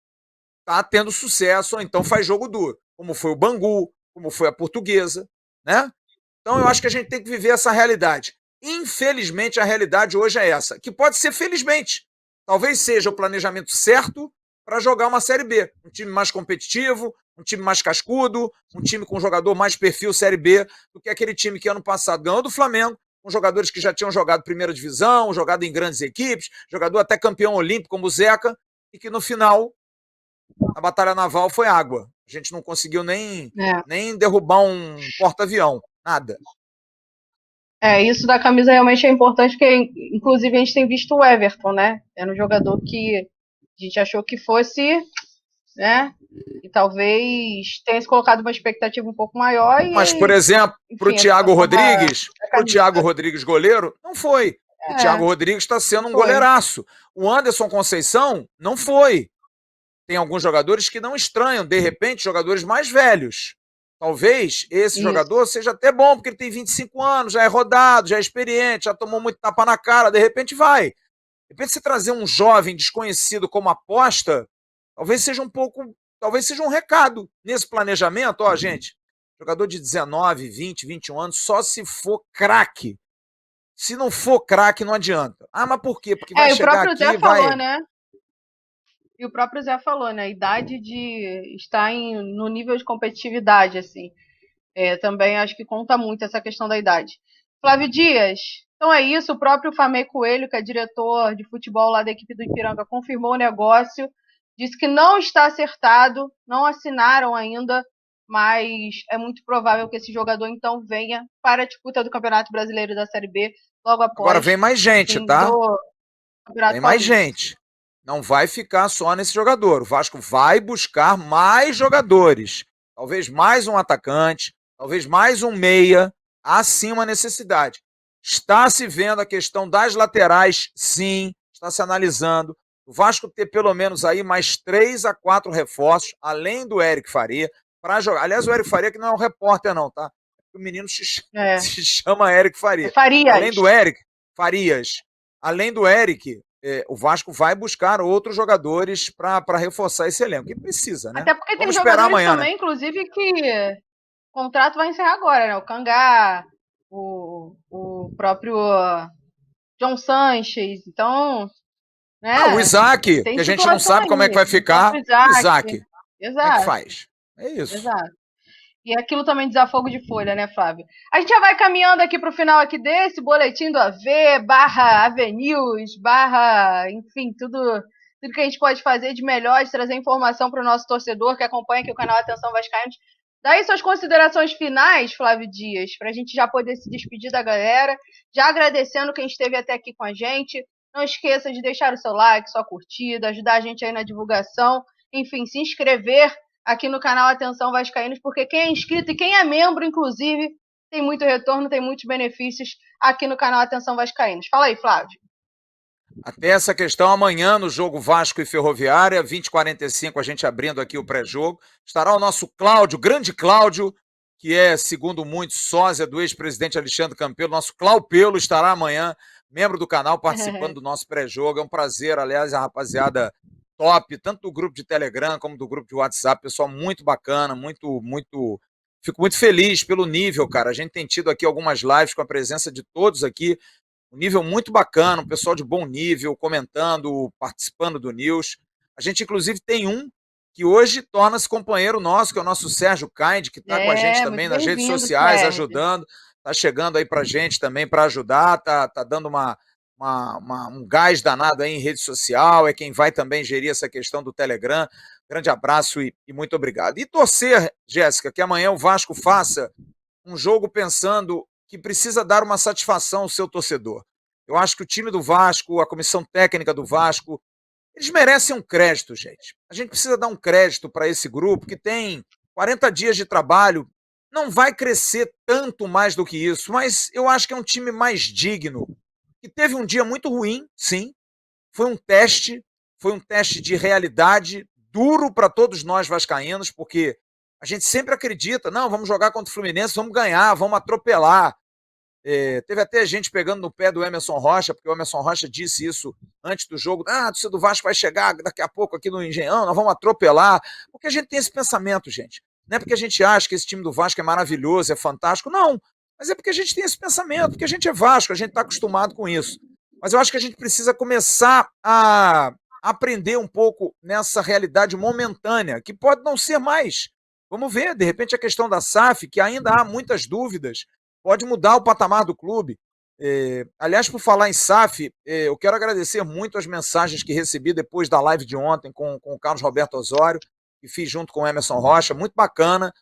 está tendo sucesso, ou então faz jogo duro, como foi o Bangu, como foi a Portuguesa, né? Então eu acho que a gente tem que viver essa realidade. Infelizmente a realidade hoje é essa, que pode ser felizmente. Talvez seja o planejamento certo para jogar uma Série B. Um time mais competitivo, um time mais cascudo, um time com um jogador mais perfil Série B do que aquele time que ano passado ganhou do Flamengo, com jogadores que já tinham jogado primeira divisão, jogado em grandes equipes, jogador até campeão olímpico como o Zeca, e que no final a batalha naval foi água. A gente não conseguiu nem derrubar um porta-avião, nada. Isso da camisa realmente é importante, porque inclusive a gente tem visto o Everton, né? Era um jogador que a gente achou que fosse, né? E talvez tenha se colocado uma expectativa um pouco maior. Mas, por exemplo, para o Thiago Rodrigues, goleiro, não foi. O Thiago Rodrigues está sendo um goleiraço. O Anderson Conceição não foi. Tem alguns jogadores que não estranham, de repente, jogadores mais velhos. Talvez esse jogador seja até bom, porque ele tem 25 anos, já é rodado, já é experiente, já tomou muito tapa na cara, de repente vai. De repente, você trazer um jovem desconhecido como aposta, talvez seja um recado nesse planejamento. Ó, gente, jogador de 19, 20, 21 anos, só se for craque. Se não for craque, não adianta. Ah, mas por quê? Porque vai chegar aqui e vai... falou, né? E o próprio Zé falou, né? A idade de estar no nível de competitividade, assim. Também acho que conta muito essa questão da idade. Flávio Dias, então é isso. O próprio Famei Coelho, que é diretor de futebol lá da equipe do Ipiranga, confirmou o negócio. Disse que não está acertado, não assinaram ainda, mas é muito provável que esse jogador, então, venha para a disputa do Campeonato Brasileiro da Série B logo após. Agora vem mais gente, tá? Vem mais gente. não vai ficar só nesse jogador. O Vasco vai buscar mais jogadores. Talvez mais um atacante, talvez mais um meia. Há sim uma necessidade. Está se vendo a questão das laterais, sim, está se analisando. O Vasco ter pelo menos aí mais 3 a 4 reforços, além do Eric Faria, para jogar. Aliás, o Eric Faria que não é um repórter não, tá? O menino se chama Eric Faria. Farias. Além do Eric, Farias. Além do Eric, o Vasco vai buscar outros jogadores para reforçar esse elenco, que precisa, né? Até porque Vamos tem esperar jogadores amanhã, também, né? inclusive, que o contrato vai encerrar agora, né? O Cangá, o próprio John Sanches, então, né? O Isaac, Tem que a gente não sabe como é que vai ficar. Isaac. Exato. Como é que faz? É isso. Exato. E aquilo também desafogo de folha, né, Flávio? A gente já vai caminhando aqui para o final aqui desse boletim do AV, barra Avenews, barra, enfim, tudo que a gente pode fazer de melhor, de trazer informação para o nosso torcedor que acompanha aqui o canal Atenção Vascaínos. Daí suas considerações finais, Flávio Dias, para a gente já poder se despedir da galera, já agradecendo quem esteve até aqui com a gente. Não esqueça de deixar o seu like, sua curtida, ajudar a gente aí na divulgação, enfim, se inscrever aqui no canal Atenção Vascaínos, porque quem é inscrito e quem é membro, inclusive, tem muito retorno, tem muitos benefícios aqui no canal Atenção Vascaínos. Fala aí, Flávio. Até essa questão amanhã no jogo Vasco e Ferroviária, 20h45, a gente abrindo aqui o pré-jogo. Estará o nosso Cláudio, grande Cláudio, que é, segundo muitos, sósia do ex-presidente Alexandre Campelo. Nosso Claupelo estará amanhã, membro do canal, participando do nosso pré-jogo. É um prazer, aliás, a rapaziada top, tanto do grupo de Telegram como do grupo de WhatsApp, pessoal muito bacana, fico muito feliz pelo nível, cara. A gente tem tido aqui algumas lives com a presença de todos aqui, um nível muito bacana, um pessoal de bom nível, comentando, participando do News. A gente, inclusive, tem um que hoje torna-se companheiro nosso, que é o nosso Sérgio Kind, que está com a gente também nas redes sociais, Sérgio, ajudando, está chegando aí pra gente também para ajudar, tá dando um gás danado aí em rede social, é quem vai também gerir essa questão do Telegram. Grande abraço e muito obrigado. E torcer, Jéssica, que amanhã o Vasco faça um jogo pensando que precisa dar uma satisfação ao seu torcedor. Eu acho que o time do Vasco, a comissão técnica do Vasco, eles merecem um crédito, gente. A gente precisa dar um crédito para esse grupo que tem 40 dias de trabalho, não vai crescer tanto mais do que isso, mas eu acho que é um time mais digno, que teve um dia muito ruim, sim, foi um teste de realidade duro para todos nós vascaínos, porque a gente sempre acredita, não, vamos jogar contra o Fluminense, vamos ganhar, vamos atropelar. Teve até gente pegando no pé do Emerson Rocha, porque o Emerson Rocha disse isso antes do jogo, a torcida do Vasco vai chegar daqui a pouco aqui no Engenhão, nós vamos atropelar, porque a gente tem esse pensamento, gente. Não é porque a gente acha que esse time do Vasco é maravilhoso, é fantástico, não. Mas é porque a gente tem esse pensamento, porque a gente é Vasco, a gente está acostumado com isso. Mas eu acho que a gente precisa começar a aprender um pouco nessa realidade momentânea, que pode não ser mais. Vamos ver, de repente a questão da SAF, que ainda há muitas dúvidas, pode mudar o patamar do clube. Aliás, por falar em SAF, eu quero agradecer muito as mensagens que recebi depois da live de ontem com o Carlos Roberto Osório, que fiz junto com o Emerson Rocha, muito bacana.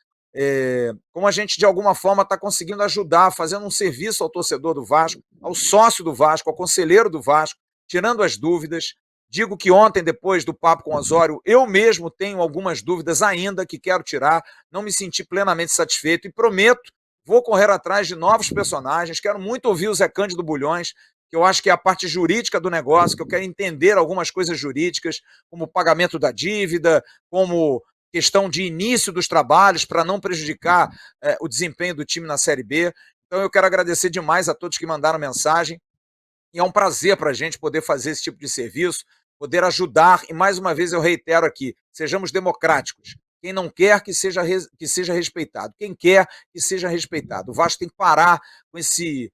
Como a gente de alguma forma está conseguindo ajudar, fazendo um serviço ao torcedor do Vasco, ao sócio do Vasco, ao conselheiro do Vasco, tirando as dúvidas. Digo que ontem, depois do papo com o Osório, eu mesmo tenho algumas dúvidas ainda que quero tirar, não me senti plenamente satisfeito e prometo, vou correr atrás de novos personagens, quero muito ouvir o Zé Cândido Bulhões, que eu acho que é a parte jurídica do negócio, que eu quero entender algumas coisas jurídicas, como o pagamento da dívida, como questão de início dos trabalhos para não prejudicar o desempenho do time na Série B. Então eu quero agradecer demais a todos que mandaram mensagem e é um prazer para a gente poder fazer esse tipo de serviço, poder ajudar, e mais uma vez eu reitero aqui, sejamos democráticos. Quem não quer que seja respeitado, quem quer que seja respeitado. O Vasco tem que parar com esse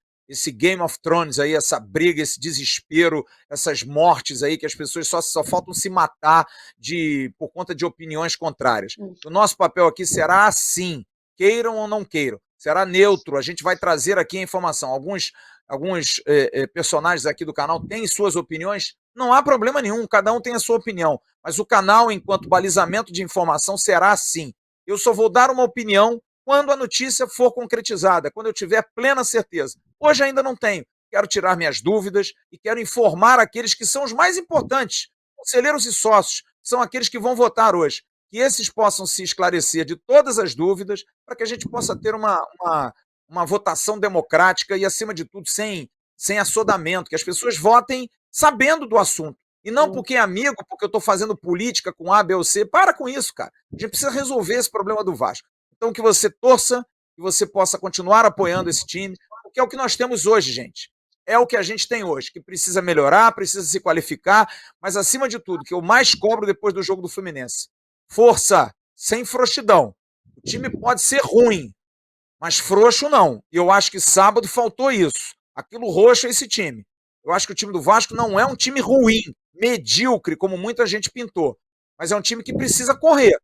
Game of Thrones aí, essa briga, esse desespero, essas mortes aí que as pessoas só faltam se matar por conta de opiniões contrárias. O nosso papel aqui será assim, queiram ou não queiram, será neutro, a gente vai trazer aqui a informação. Alguns personagens aqui do canal têm suas opiniões, não há problema nenhum, cada um tem a sua opinião, mas o canal, enquanto balizamento de informação, será assim. Eu só vou dar uma opinião quando a notícia for concretizada, quando eu tiver plena certeza. Hoje ainda não tenho. Quero tirar minhas dúvidas e quero informar aqueles que são os mais importantes. conselheiros e sócios, são aqueles que vão votar hoje, que esses possam se esclarecer de todas as dúvidas, para que a gente possa ter uma votação democrática e, acima de tudo, sem assodamento, que as pessoas votem sabendo do assunto. E não porque é amigo, porque eu estou fazendo política com A, B ou C. Para com isso, cara. A gente precisa resolver esse problema do Vasco. Então, que você torça, que você possa continuar apoiando esse time, porque é o que nós temos hoje, gente. É o que a gente tem hoje, que precisa melhorar, precisa se qualificar, mas, acima de tudo, que eu mais cobro depois do jogo do Fluminense. Força, sem frouxidão. O time pode ser ruim, mas frouxo não. E eu acho que sábado faltou isso. Aquilo roxo é esse time. Eu acho que o time do Vasco não é um time ruim, medíocre, como muita gente pintou. Mas é um time que precisa correr.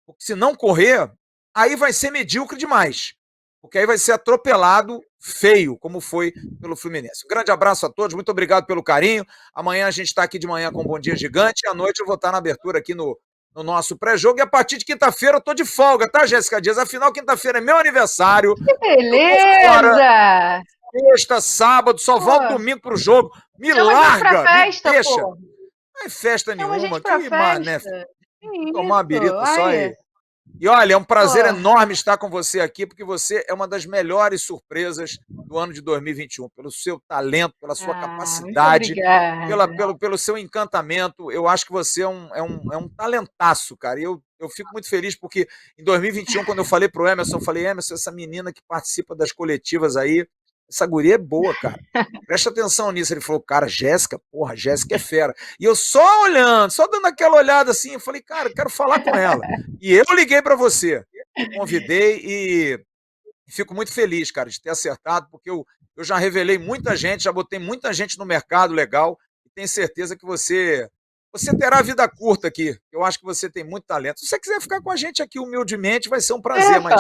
Porque se não correr, aí vai ser medíocre demais. Porque aí vai ser atropelado feio, como foi pelo Fluminense. Um grande abraço a todos, muito obrigado pelo carinho. Amanhã a gente está aqui de manhã com um Bom Dia Gigante e à noite eu vou estar na abertura aqui no nosso pré-jogo. E a partir de quinta-feira eu tô de folga, tá, Jéssica Dias? Afinal, quinta-feira é meu aniversário. Que beleza! Sexta, sábado, só volto domingo pro jogo. Me larga, pra festa, me deixa. pô. Não é festa nenhuma. Que Mané. Tomar uma birita só aí. E olha, é um prazer enorme estar com você aqui, porque você é uma das melhores surpresas do ano de 2021, pelo seu talento, pela sua capacidade, pelo seu encantamento. Eu acho que você é um talentaço, cara. E eu fico muito feliz porque em 2021, quando eu falei pro Emerson, eu falei, Emerson, essa menina que participa das coletivas aí, essa guria é boa, cara. Presta atenção nisso. Ele falou, cara, Jéssica é fera. E eu só olhando, só dando aquela olhada assim, eu falei, cara, eu quero falar com ela. E eu liguei para você, convidei e fico muito feliz, cara, de ter acertado, porque eu já revelei muita gente, já botei muita gente no mercado legal e tenho certeza que você terá vida curta aqui. Eu acho que você tem muito talento. Se você quiser ficar com a gente aqui humildemente, vai ser um prazer, mas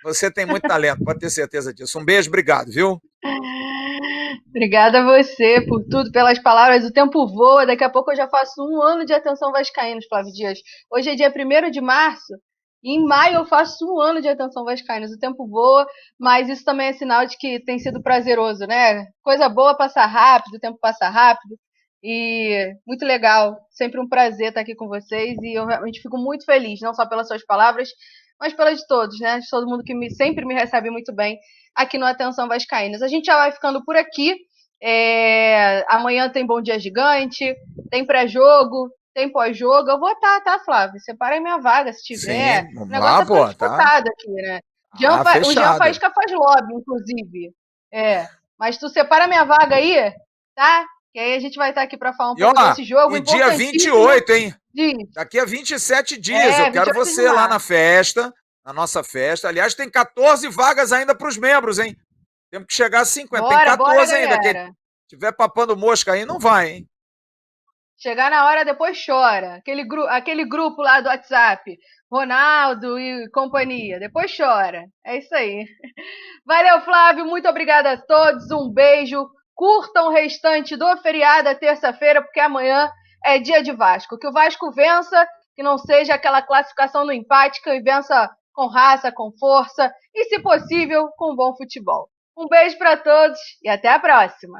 você tem muito talento, pode ter certeza disso. Um beijo, obrigado, viu? Obrigada a você por tudo, pelas palavras. O tempo voa, daqui a pouco eu já faço 1 ano de Atenção Vascaínos, Flávio Dias. Hoje é dia 1º de março, e em maio eu faço 1 ano de Atenção Vascaínos. O tempo voa, mas isso também é sinal de que tem sido prazeroso, né? Coisa boa passa rápido, o tempo passa rápido, e muito legal. Sempre um prazer estar aqui com vocês, e eu realmente fico muito feliz, não só pelas suas palavras, mas pela de todos, né? De todo mundo que sempre me recebe muito bem aqui no Atenção Vascaínos. A gente já vai ficando por aqui. Amanhã tem Bom Dia Gigante, tem pré-jogo, tem pós-jogo. Eu vou estar, tá, Flávio? Separa aí minha vaga, se tiver. Sim, o negócio tá disputado aqui, né? O Jean Faísca faz lobby, inclusive. Mas tu separa minha vaga aí, tá? Que aí a gente vai estar aqui para falar um pouco desse jogo. E dia 28, hein? Daqui a 27 dias, eu quero você lá na festa, na nossa festa. Aliás, tem 14 vagas ainda para os membros, hein? Temos que chegar a 50. Tem 14 ainda. Quem estiver papando mosca aí, não vai, hein? Chegar na hora, depois chora. Aquele grupo lá do WhatsApp, Ronaldo e companhia, depois chora. É isso aí. Valeu, Flávio. Muito obrigada a todos. Um beijo. Curtam o restante do feriado, terça-feira, porque amanhã é dia de Vasco. Que o Vasco vença, que não seja aquela classificação no empate, que vença com raça, com força e, se possível, com bom futebol. Um beijo para todos e até a próxima.